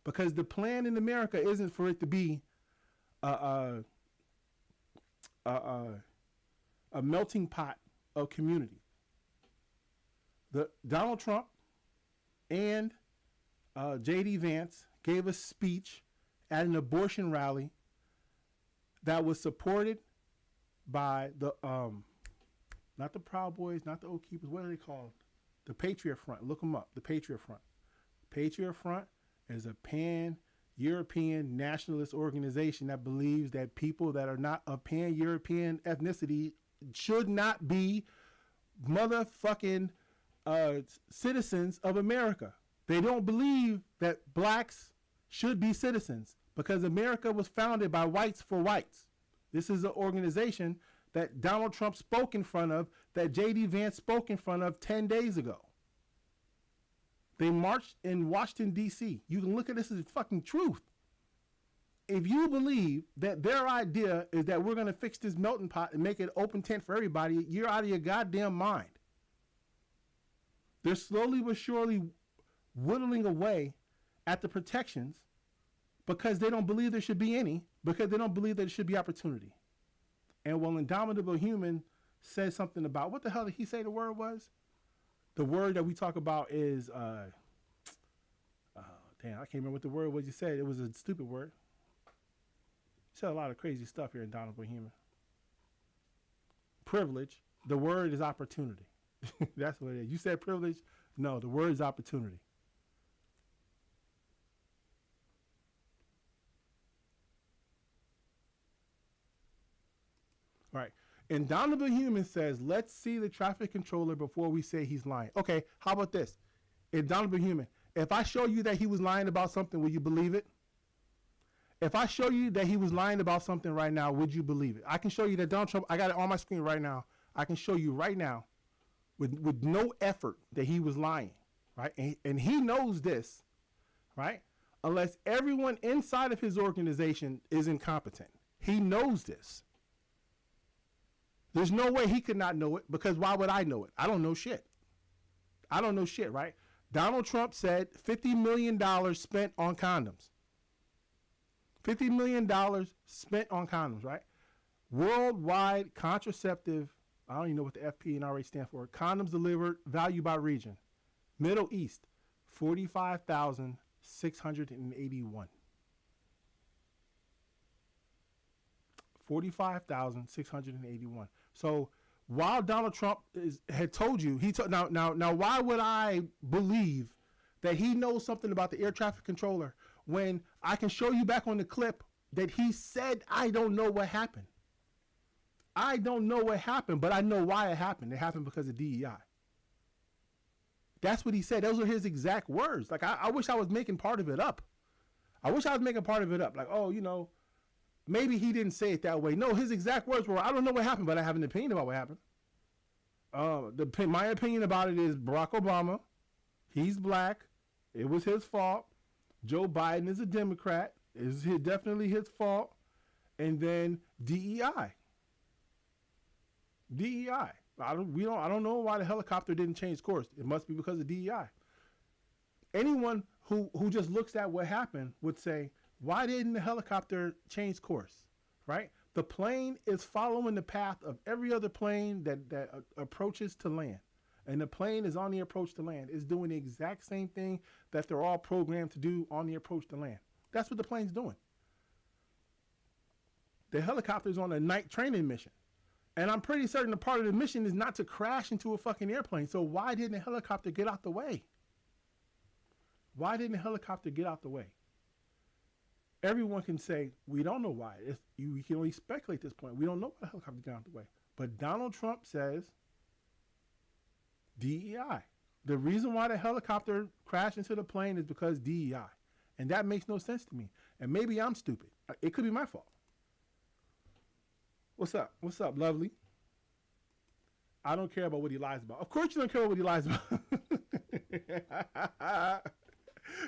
because the plan in America isn't for it to be a melting pot of community. Donald Trump and J.D. Vance gave a speech at an abortion rally that was supported by the not the Proud Boys, not the Oath Keepers, what are they called? The Patriot Front. Look them up. The Patriot Front. Patriot Front is a pan-European nationalist organization that believes that people that are not of pan-European ethnicity should not be motherfucking citizens of America. They don't believe that blacks should be citizens because America was founded by whites for whites. This is an organization that Donald Trump spoke in front of, that J.D. Vance spoke in front of 10 days ago. They marched in Washington, D.C. You can look at this as fucking truth. If you believe that their idea is that we're going to fix this melting pot and make it open tent for everybody, you're out of your goddamn mind. They're slowly but surely whittling away at the protections because they don't believe there should be any, because they don't believe that there should be opportunity. And when Indomitable Human says something about, what the hell did he say the word was? The word that we talk about is, damn, I can't remember what the word was you said. It was a stupid word. You said a lot of crazy stuff here in Indomitable Human. Privilege. The word is opportunity. That's what it is. You said privilege? No, the word is opportunity. Right. Indomitable Human says, let's see the traffic controller before we say he's lying. Okay, how about this? Indomitable Human, if I show you that he was lying about something, will you believe it? If I show you that he was lying about something right now, would you believe it? I can show you that Donald Trump, I got it on my screen right now. I can show you right now with no effort that he was lying, right? And he knows this, right? Unless everyone inside of his organization is incompetent. He knows this. There's no way he could not know it because why would I know it? I don't know shit. I don't know shit, right? Donald Trump said $50 million spent on condoms. $50 million spent on condoms, right? Worldwide contraceptive, I don't even know what the FP and RA stand for. Condoms delivered, value by region. Middle East, 45,681. 45,681. So while Donald Trump had told you, now why would I believe that he knows something about the air traffic controller when I can show you back on the clip that he said, I don't know what happened. I don't know what happened, but I know why it happened. It happened because of DEI. That's what he said. Those are his exact words. Like, I wish I was making part of it up. I wish I was making part of it up. Like, oh, you know, maybe he didn't say it that way. No, his exact words were, I don't know what happened, but I have an opinion about what happened. My opinion about it is Barack Obama, He's black. It was his fault. Joe Biden is a Democrat. It's definitely his fault. And then DEI. DEI. I don't know why the helicopter didn't change course. It must be because of DEI. Anyone who just looks at what happened would say, why didn't the helicopter change course? Right? The plane is following the path of every other plane that approaches to land. And the plane is on the approach to land. It's doing the exact same thing that they're all programmed to do on the approach to land. That's what the plane's doing. The helicopter's on a night training mission. And I'm pretty certain the part of the mission is not to crash into a fucking airplane. So why didn't the helicopter get out the way? Why didn't the helicopter get out the way? Everyone can say, we don't know why. We can only speculate at this point. We don't know why the helicopter got out the way. But Donald Trump says DEI. The reason why the helicopter crashed into the plane is because DEI. And that makes no sense to me. And maybe I'm stupid. It could be my fault. What's up? What's up, lovely? I don't care about what he lies about. Of course you don't care about what he lies about.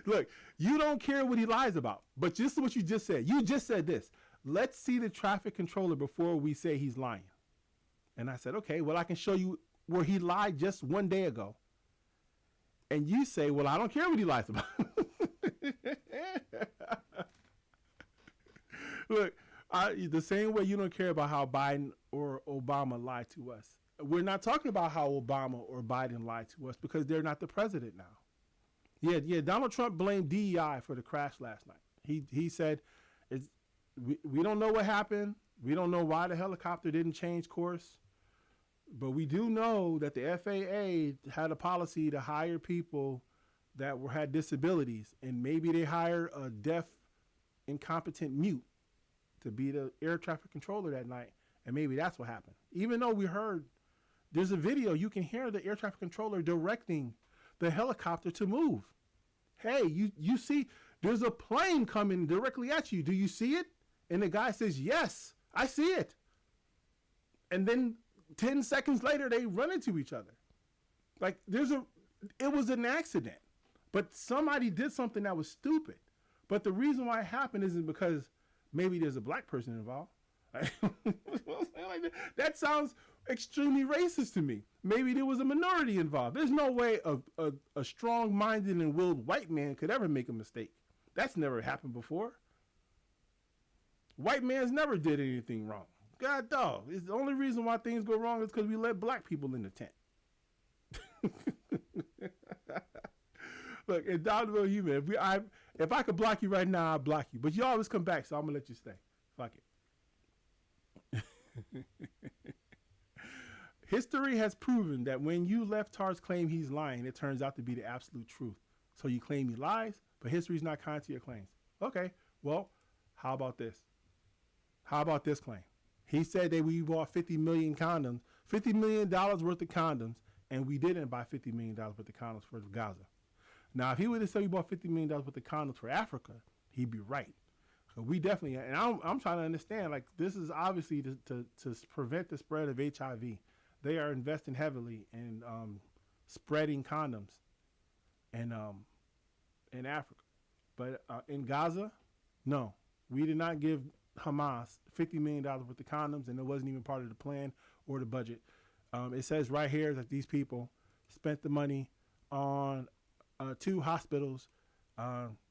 Look, you don't care what he lies about. But just what you just said. You just said this. Let's see the traffic controller before we say he's lying. And I said, okay, well, I can show you where he lied just one day ago. And you say, well, I don't care what he lies about. Look, the same way you don't care about how Biden or Obama lied to us. We're not talking about how Obama or Biden lied to us because they're not the president now. Yeah, Donald Trump blamed DEI for the crash last night. He said, we don't know what happened. We don't know why the helicopter didn't change course. But we do know that the FAA had a policy to hire people that had disabilities. And maybe they hired a deaf, incompetent mute to be the air traffic controller that night. And maybe that's what happened. Even though we heard, there's a video, you can hear the air traffic controller directing the helicopter to move. Hey, you see, there's a plane coming directly at you. Do you see it? And the guy says, yes, I see it. And then 10 seconds later, they run into each other. Like it was an accident, but somebody did something that was stupid. But the reason why it happened isn't because maybe there's a black person involved. That sounds extremely racist to me. Maybe there was a minority involved. There's no way a strong-minded and willed white man could ever make a mistake. That's never happened before. White man's never did anything wrong. God dog. It's the only reason why things go wrong is because we let black people in the tent. Look, in Downville Human, if I could block you right now, I'll block you. But you always come back, so I'm going to let you stay. Fuck it. History has proven that when you leftards claim he's lying, it turns out to be the absolute truth. So you claim he lies, but history's not kind to your claims. Okay, well, how about this? How about this claim? He said that we bought 50 million condoms, $50 million worth of condoms, and we didn't buy $50 million worth of condoms for Gaza. Now, if he would have said we bought $50 million worth of condoms for Africa, he'd be right. So we definitely, and I'm trying to understand, like, this is obviously to prevent the spread of HIV. They are investing heavily in spreading condoms in Africa. But in Gaza, no, we did not give Hamas $50 million worth of condoms, and it wasn't even part of the plan or the budget. It says right here that these people spent the money on 2 hospitals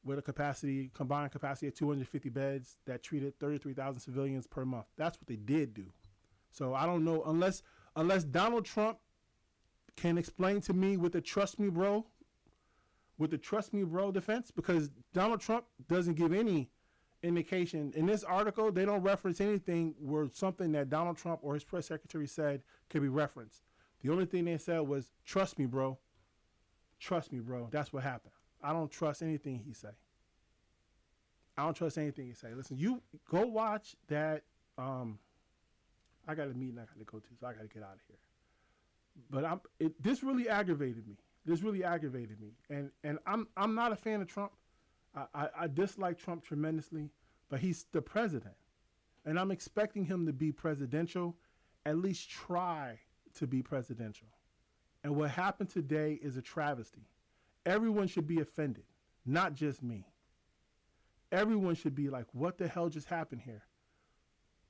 with a combined capacity of 250 beds that treated 33,000 civilians per month. That's what they did do. So I don't know, unless Donald Trump can explain to me with the trust me bro defense, because Donald Trump doesn't give any indication. In this article, they don't reference anything where something that Donald Trump or his press secretary said could be referenced. The only thing they said was, trust me, bro. Trust me, bro. That's what happened. I don't trust anything he say. I don't trust anything he say. Listen, you go watch that. I got a meeting I got to go to, so I got to get out of here. But this really aggravated me. And I'm not a fan of Trump. I dislike Trump tremendously, but he's the president. And I'm expecting him to be presidential, at least try to be presidential. And what happened today is a travesty. everyone should be offended, not just me. Everyone should be like, what the hell just happened here?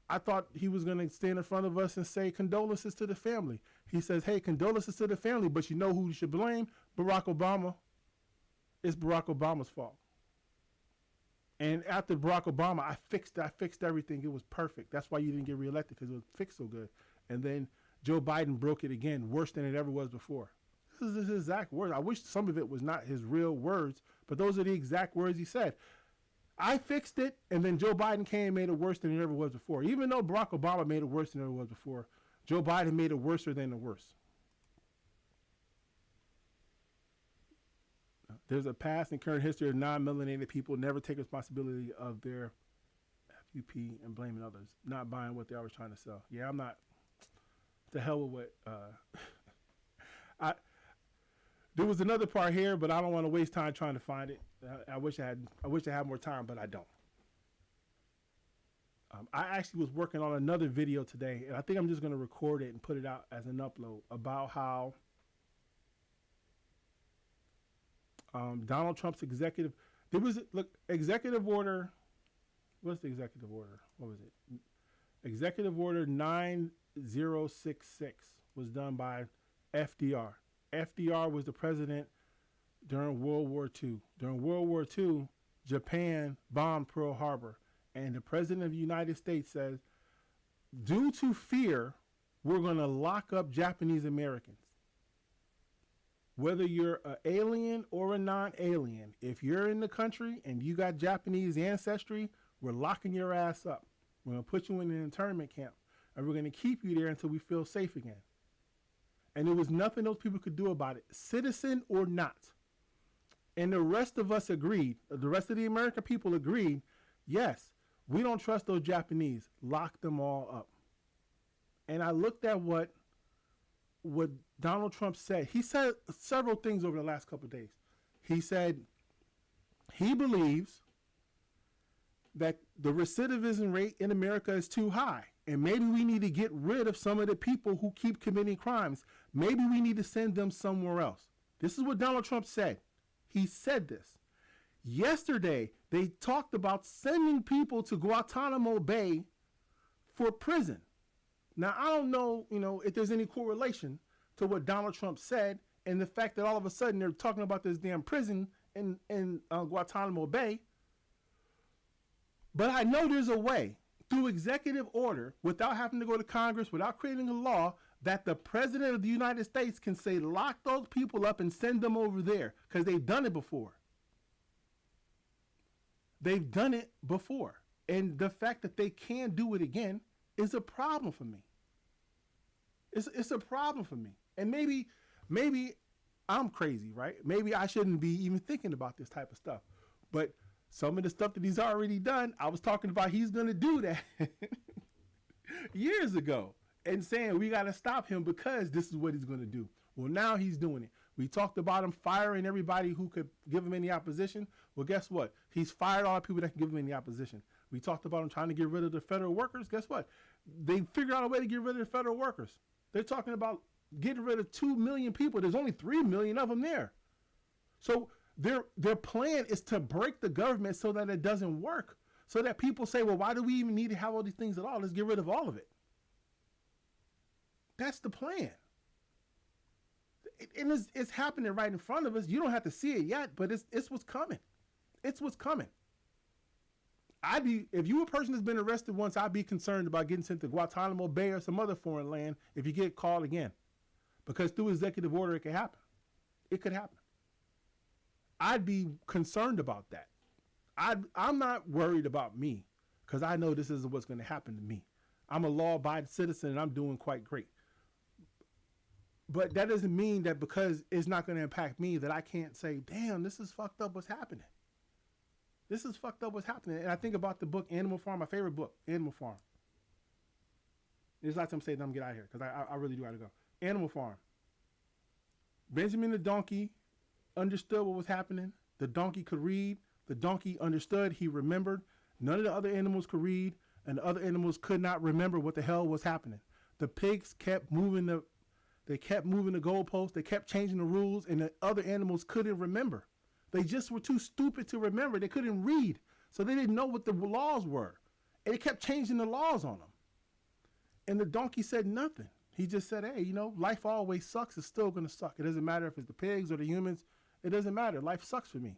I thought he was going to stand in front of us and say condolences to the family. He says, hey, condolences to the family, but you know who you should blame? Barack Obama. It's Barack Obama's fault. And after Barack Obama, I fixed everything. It was perfect. That's why you didn't get reelected, because it was fixed so good. And then Joe Biden broke it again, worse than it ever was before. This is his exact words. I wish some of it was not his real words, but those are the exact words he said. I fixed it, and then Joe Biden came and made it worse than it ever was before. Even though Barack Obama made it worse than it ever was before, Joe Biden made it worse than the worst. There's a past and current history of non-melanated people never take responsibility of their FUP and blaming others, not buying what they're always trying to sell. Yeah, I'm not. The hell with what. There was another part here, but I don't want to waste time trying to find it. I wish I had more time, but I don't. I actually was working on another video today, and I think I'm just going to record it and put it out as an upload about how Donald Trump's executive order. What's the executive order? What was it? Executive order 9066 was done by FDR. FDR was the president during World War II. During World War II, Japan bombed Pearl Harbor, and the president of the United States says, due to fear, we're going to lock up Japanese Americans. Whether you're an alien or a non-alien, if you're in the country and you got Japanese ancestry, we're locking your ass up. We're going to put you in an internment camp, and we're going to keep you there until we feel safe again. And there was nothing those people could do about it, citizen or not. And the rest of us agreed, the rest of the American people agreed, yes, we don't trust those Japanese. Lock them all up. And I looked at what Donald Trump said. He said several things over the last couple of days. He said he believes that the recidivism rate in America is too high. And maybe we need to get rid of some of the people who keep committing crimes. Maybe we need to send them somewhere else. This is what Donald Trump said. He said this. Yesterday, they talked about sending people to Guantanamo Bay for prison. Now, I don't know, if there's any correlation to what Donald Trump said and the fact that all of a sudden they're talking about this damn prison in Guantanamo Bay. But I know there's a way, through executive order, without having to go to Congress, without creating a law, that the president of the United States can say, lock those people up and send them over there, because they've done it before. They've done it before. And the fact that they can't do it again is a problem for me. It's a problem for me. And maybe I'm crazy, right? Maybe I shouldn't be even thinking about this type of stuff. But some of the stuff that he's already done, I was talking about he's going to do that years ago and saying we got to stop him because this is what he's going to do. Well, now he's doing it. We talked about him firing everybody who could give him any opposition. Well, guess what? He's fired all the people that can give him any opposition. We talked about him trying to get rid of the federal workers. Guess what? They figured out a way to get rid of the federal workers. They're talking about getting rid of 2 million people. There's only 3 million of them there. So their plan is to break the government so that it doesn't work. So that people say, well, why do we even need to have all these things at all? Let's get rid of all of it. That's the plan. And it's happening right in front of us. You don't have to see it yet, but it's what's coming. It's what's coming. If you a person that's been arrested once, I'd be concerned about getting sent to Guantanamo Bay or some other foreign land if you get called again. Because through executive order, it could happen. It could happen. I'd be concerned about that. I'm not worried about me because I know this isn't what's going to happen to me. I'm a law-abiding citizen and I'm doing quite great. But that doesn't mean that because it's not going to impact me that I can't say, damn, this is fucked up what's happening. This is fucked up what's happening. And I think about the book Animal Farm, my favorite book, Animal Farm. There's lots of them say, I'm get out of here because I really do got to go. Animal Farm. Benjamin the donkey understood what was happening. The donkey could read. The donkey understood. He remembered. None of the other animals could read, and the other animals could not remember what the hell was happening. The pigs kept moving They kept moving the goalposts. They kept changing the rules, and the other animals couldn't remember. They just were too stupid to remember. They couldn't read, so they didn't know what the laws were. And they kept changing the laws on them. And the donkey said nothing. He just said, hey, life always sucks. It's still going to suck. It doesn't matter if it's the pigs or the humans. It doesn't matter. Life sucks for me.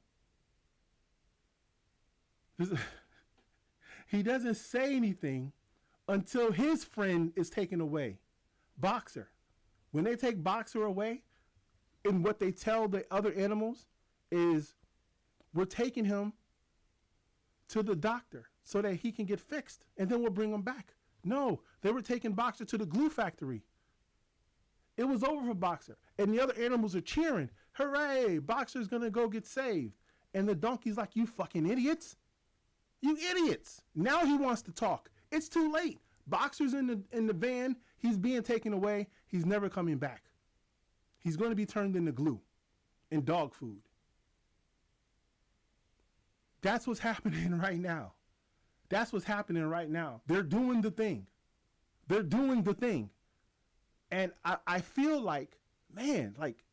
He doesn't say anything until his friend is taken away. Boxer. When they take Boxer away, and what they tell the other animals is, we're taking him to the doctor so that he can get fixed, and then we'll bring him back. No, they were taking Boxer to the glue factory. It was over for Boxer, and the other animals are cheering. Hooray, Boxer's gonna go get saved. And the donkey's like, you fucking idiots. You idiots. Now he wants to talk. It's too late. Boxer's in the van. He's being taken away. He's never coming back. He's going to be turned into glue and dog food. That's what's happening right now. That's what's happening right now. They're doing the thing. They're doing the thing. And I feel like, man, like,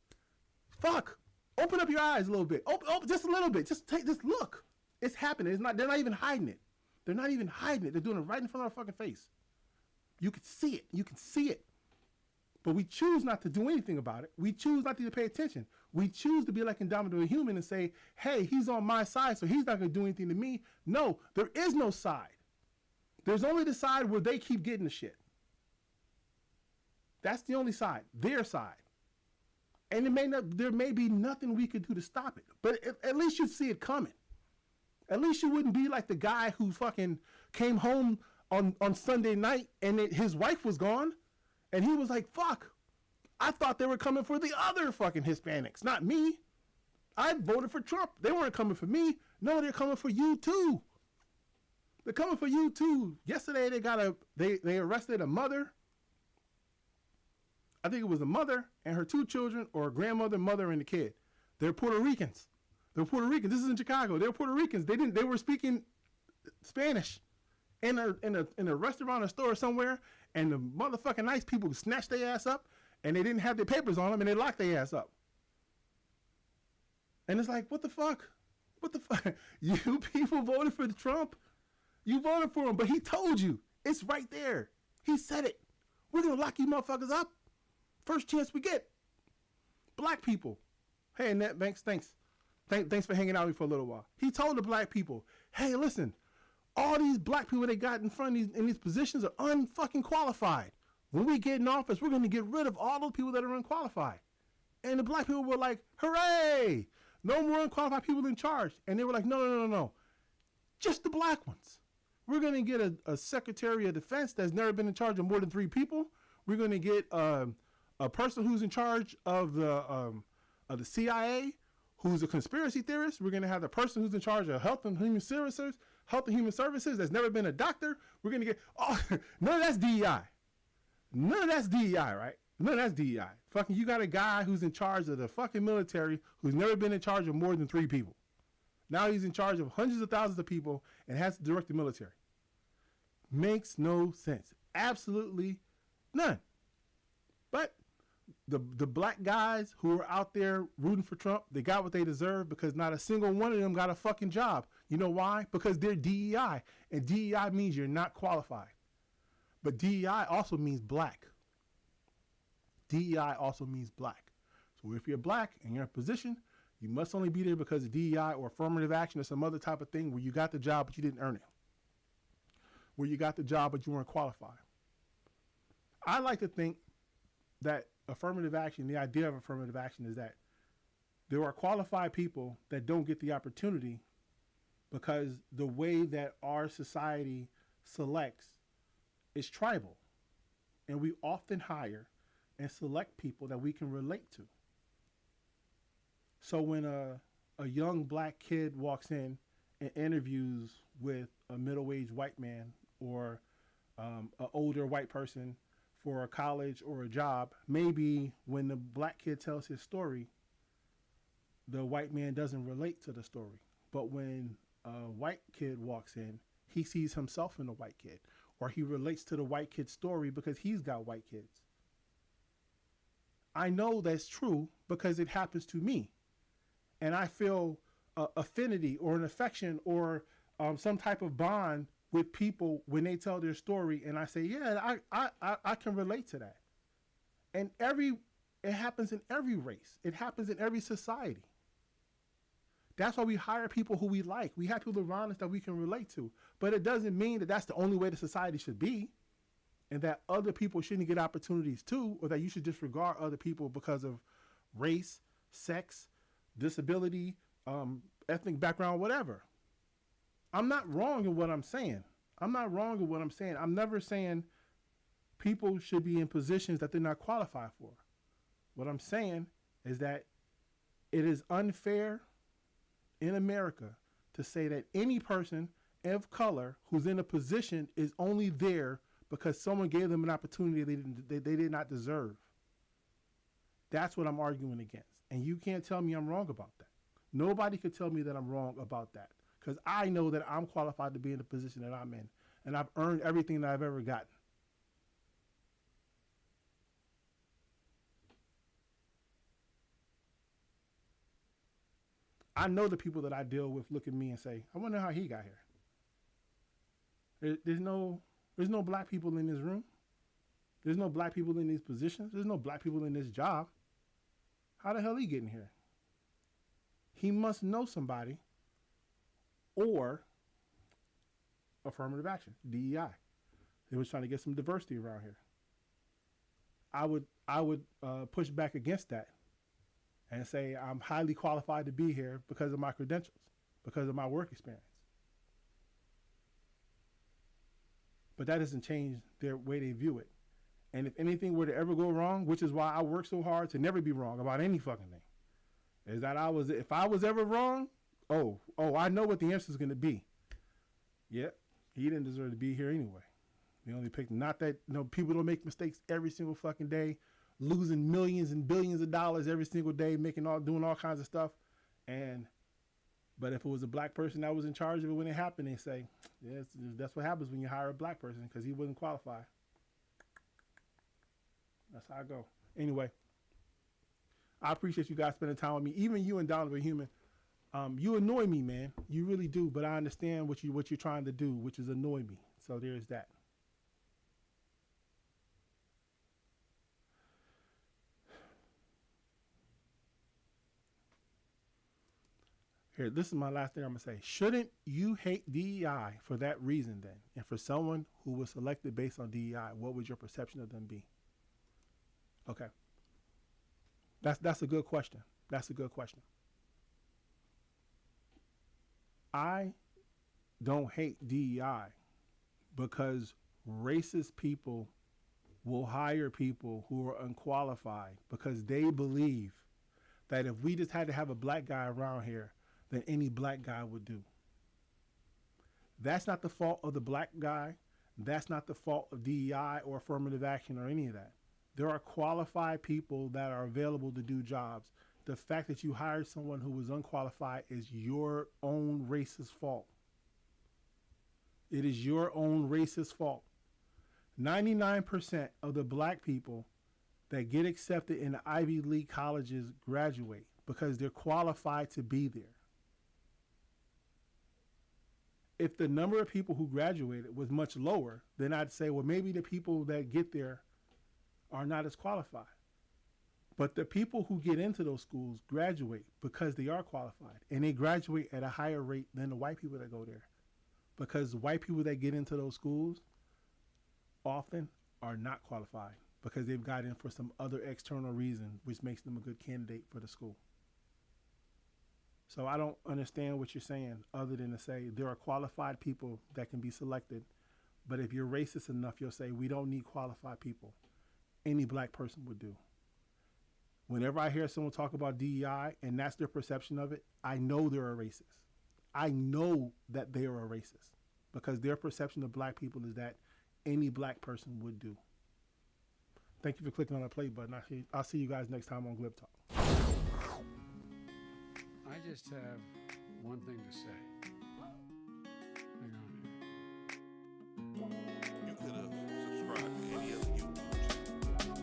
fuck. Open up your eyes a little bit. Open just a little bit. Just look. It's happening. They're not even hiding it. They're not even hiding it. They're doing it right in front of our fucking face. You can see it. You can see it. But we choose not to do anything about it. We choose not to pay attention. We choose to be like Indomitable Human and say, hey, he's on my side, so he's not going to do anything to me. No, there is no side. There's only the side where they keep getting the shit. That's the only side, their side. And there may be nothing we could do to stop it. But at least you'd see it coming. At least you wouldn't be like the guy who fucking came home on Sunday night and his wife was gone. And he was like, fuck, I thought they were coming for the other fucking Hispanics, not me. I voted for Trump. They weren't coming for me. No, they're coming for you too. They're coming for you too. Yesterday they arrested a mother. I think it was a mother and her 2 children, or a grandmother, mother, and a kid. They're Puerto Ricans. They're Puerto Ricans. This is in Chicago. They're Puerto Ricans. They were speaking Spanish in a restaurant or store somewhere, and the motherfucking nice people snatched their ass up, and they didn't have their papers on them, and they locked their ass up. And it's like, what the fuck? What the fuck? You people voted for Trump. You voted for him, but he told you. It's right there. He said it. We're going to lock you motherfuckers up. First chance we get. Black people. Hey, Annette Banks, thanks. Thanks for hanging out with me for a little while. He told the black people, hey, listen, all these black people they got in front of in these positions are unfucking qualified. When we get in office, we're going to get rid of all those people that are unqualified. And the black people were like, hooray! No more unqualified people in charge. And they were like, no. Just the black ones. We're going to get a Secretary of Defense that's never been in charge of more than 3 people. We're going to get a person who's in charge of the CIA, who's a conspiracy theorist. We're going to have the person who's in charge of Health and Human Services that's never been a doctor. We're going to get, none of that's DEI. None of that's DEI, right? None of that's DEI. Fucking, you got a guy who's in charge of the fucking military who's never been in charge of more than 3 people. Now he's in charge of hundreds of thousands of people and has to direct the military. Makes no sense. Absolutely none. But the black guys who are out there rooting for Trump, they got what they deserve because not a single one of them got a fucking job. You know why? Because they're DEI. And DEI means you're not qualified. But DEI also means black. DEI also means black. So if you're black and you're in a position, you must only be there because of DEI or affirmative action or some other type of thing where you got the job but you didn't earn it. Where you got the job but you weren't qualified. I like to think that affirmative action, the idea of affirmative action is that there are qualified people that don't get the opportunity because the way that our society selects is tribal. And we often hire and select people that we can relate to. So when a young black kid walks in and interviews with a middle-aged white man or an older white person for a college or a job, maybe when the black kid tells his story, the white man doesn't relate to the story. But when a white kid walks in, he sees himself in the white kid, or he relates to the white kid's story because he's got white kids. I know that's true because it happens to me. And I feel affinity or an affection or some type of bond with people when they tell their story. And I say, yeah, I can relate to that. And it happens in every race. It happens in every society. That's why we hire people who we like. We have people around us that we can relate to. But it doesn't mean that that's the only way the society should be, and that other people shouldn't get opportunities too, or that you should disregard other people because of race, sex, disability, ethnic background, whatever. I'm not wrong in what I'm saying. I'm never saying people should be in positions that they're not qualified for. What I'm saying is that it is unfair in America to say that any person of color who's in a position is only there because someone gave them an opportunity they did not deserve. That's what I'm arguing against. And you can't tell me I'm wrong about that. Nobody could tell me that I'm wrong about that, because I know that I'm qualified to be in the position that I'm in, and I've earned everything that I've ever gotten. I know the people that I deal with look at me and say, I wonder how he got here. There's no black people in this room. There's no black people in these positions. There's no black people in this job. How the hell he getting here? He must know somebody, or affirmative action, DEI. They was trying to get some diversity around here. I would push back against that and say I'm highly qualified to be here because of my credentials, because of my work experience. But that doesn't change their way they view it. And if anything were to ever go wrong, which is why I work so hard to never be wrong about any fucking thing, is that if I was ever wrong, I know what the answer is going to be. Yep, he didn't deserve to be here anyway. We only picked, not that, people don't make mistakes every single fucking day, losing millions and billions of dollars every single day, doing all kinds of stuff. But if it was a black person that was in charge of it when it happened, they say, yes, that's what happens when you hire a black person, because he wasn't qualified. That's how I go. Anyway, I appreciate you guys spending time with me. Even you and Donovan Human, you annoy me, man. You really do. But I understand what you're trying to do, which is annoy me. So there's that. Here, this is my last thing I'm going to say. Shouldn't you hate DEI for that reason then? And for someone who was selected based on DEI, what would your perception of them be? Okay. That's a good question. That's a good question. I don't hate DEI because racist people will hire people who are unqualified because they believe that if we just had to have a black guy around here, then any black guy would do. That's not the fault of the black guy. That's not the fault of DEI or affirmative action or any of that. There are qualified people that are available to do jobs. The fact that you hired someone who was unqualified is your own racist fault. It is your own racist fault. 99% of the black people that get accepted in the Ivy League colleges graduate because they're qualified to be there. If the number of people who graduated was much lower, then I'd say, well, maybe the people that get there are not as qualified. But the people who get into those schools graduate because they are qualified, and they graduate at a higher rate than the white people that go there. Because the white people that get into those schools often are not qualified because they've got in for some other external reason, which makes them a good candidate for the school. So I don't understand what you're saying other than to say there are qualified people that can be selected. But if you're racist enough, you'll say we don't need qualified people. Any black person would do. Whenever I hear someone talk about DEI and that's their perception of it, I know they're a racist. I know that they are a racist because their perception of black people is that any black person would do. Thank you for clicking on that play button. I'll see you guys next time on Glib Talk. I just have one thing to say. Hang on here. You could have subscribed to any other YouTube channel,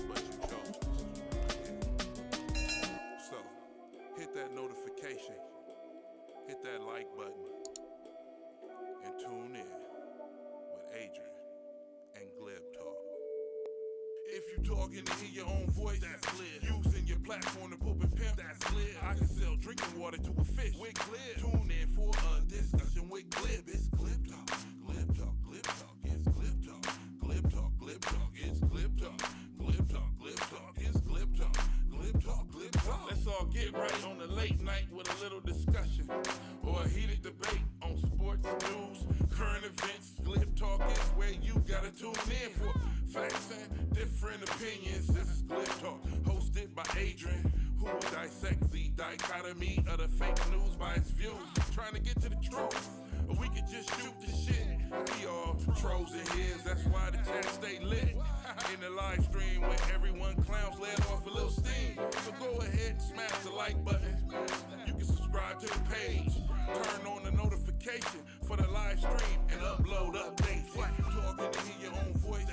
but you chose to subscribe. like button and tune in with Adrian and Glib Talk. If you talking to hear your own voice, that's Glib. Using your platform to poop and pimp, that's Glib. I can sell drinking water to a fish with Glib. Tune in for a discussion with Glib. It's Glib Talk, Glib Talk, Glib Talk. It's Glib Talk, Glib Talk, Glib Talk. It's Glib Talk, Glib Talk, Glib Talk. It's Glib Talk, Glib Talk, Glib Talk. Let's all get right on the late night with a little discussion or a heated debate on sports, news, current events. Glib Talk is where you gotta tune in for facts and different opinions. This is Glib Talk, hosted by Adrian, who dissects the dichotomy of the fake news by its views. Trying to get to the truth, or we can just shoot the shit. We all trolls in his, that's why the chat stay lit. In the live stream where everyone clowns let off a little steam. So go ahead and smash the like button. You can subscribe to the page, turn on the notification for the live stream and upload updates. If you talking to hear your own voice,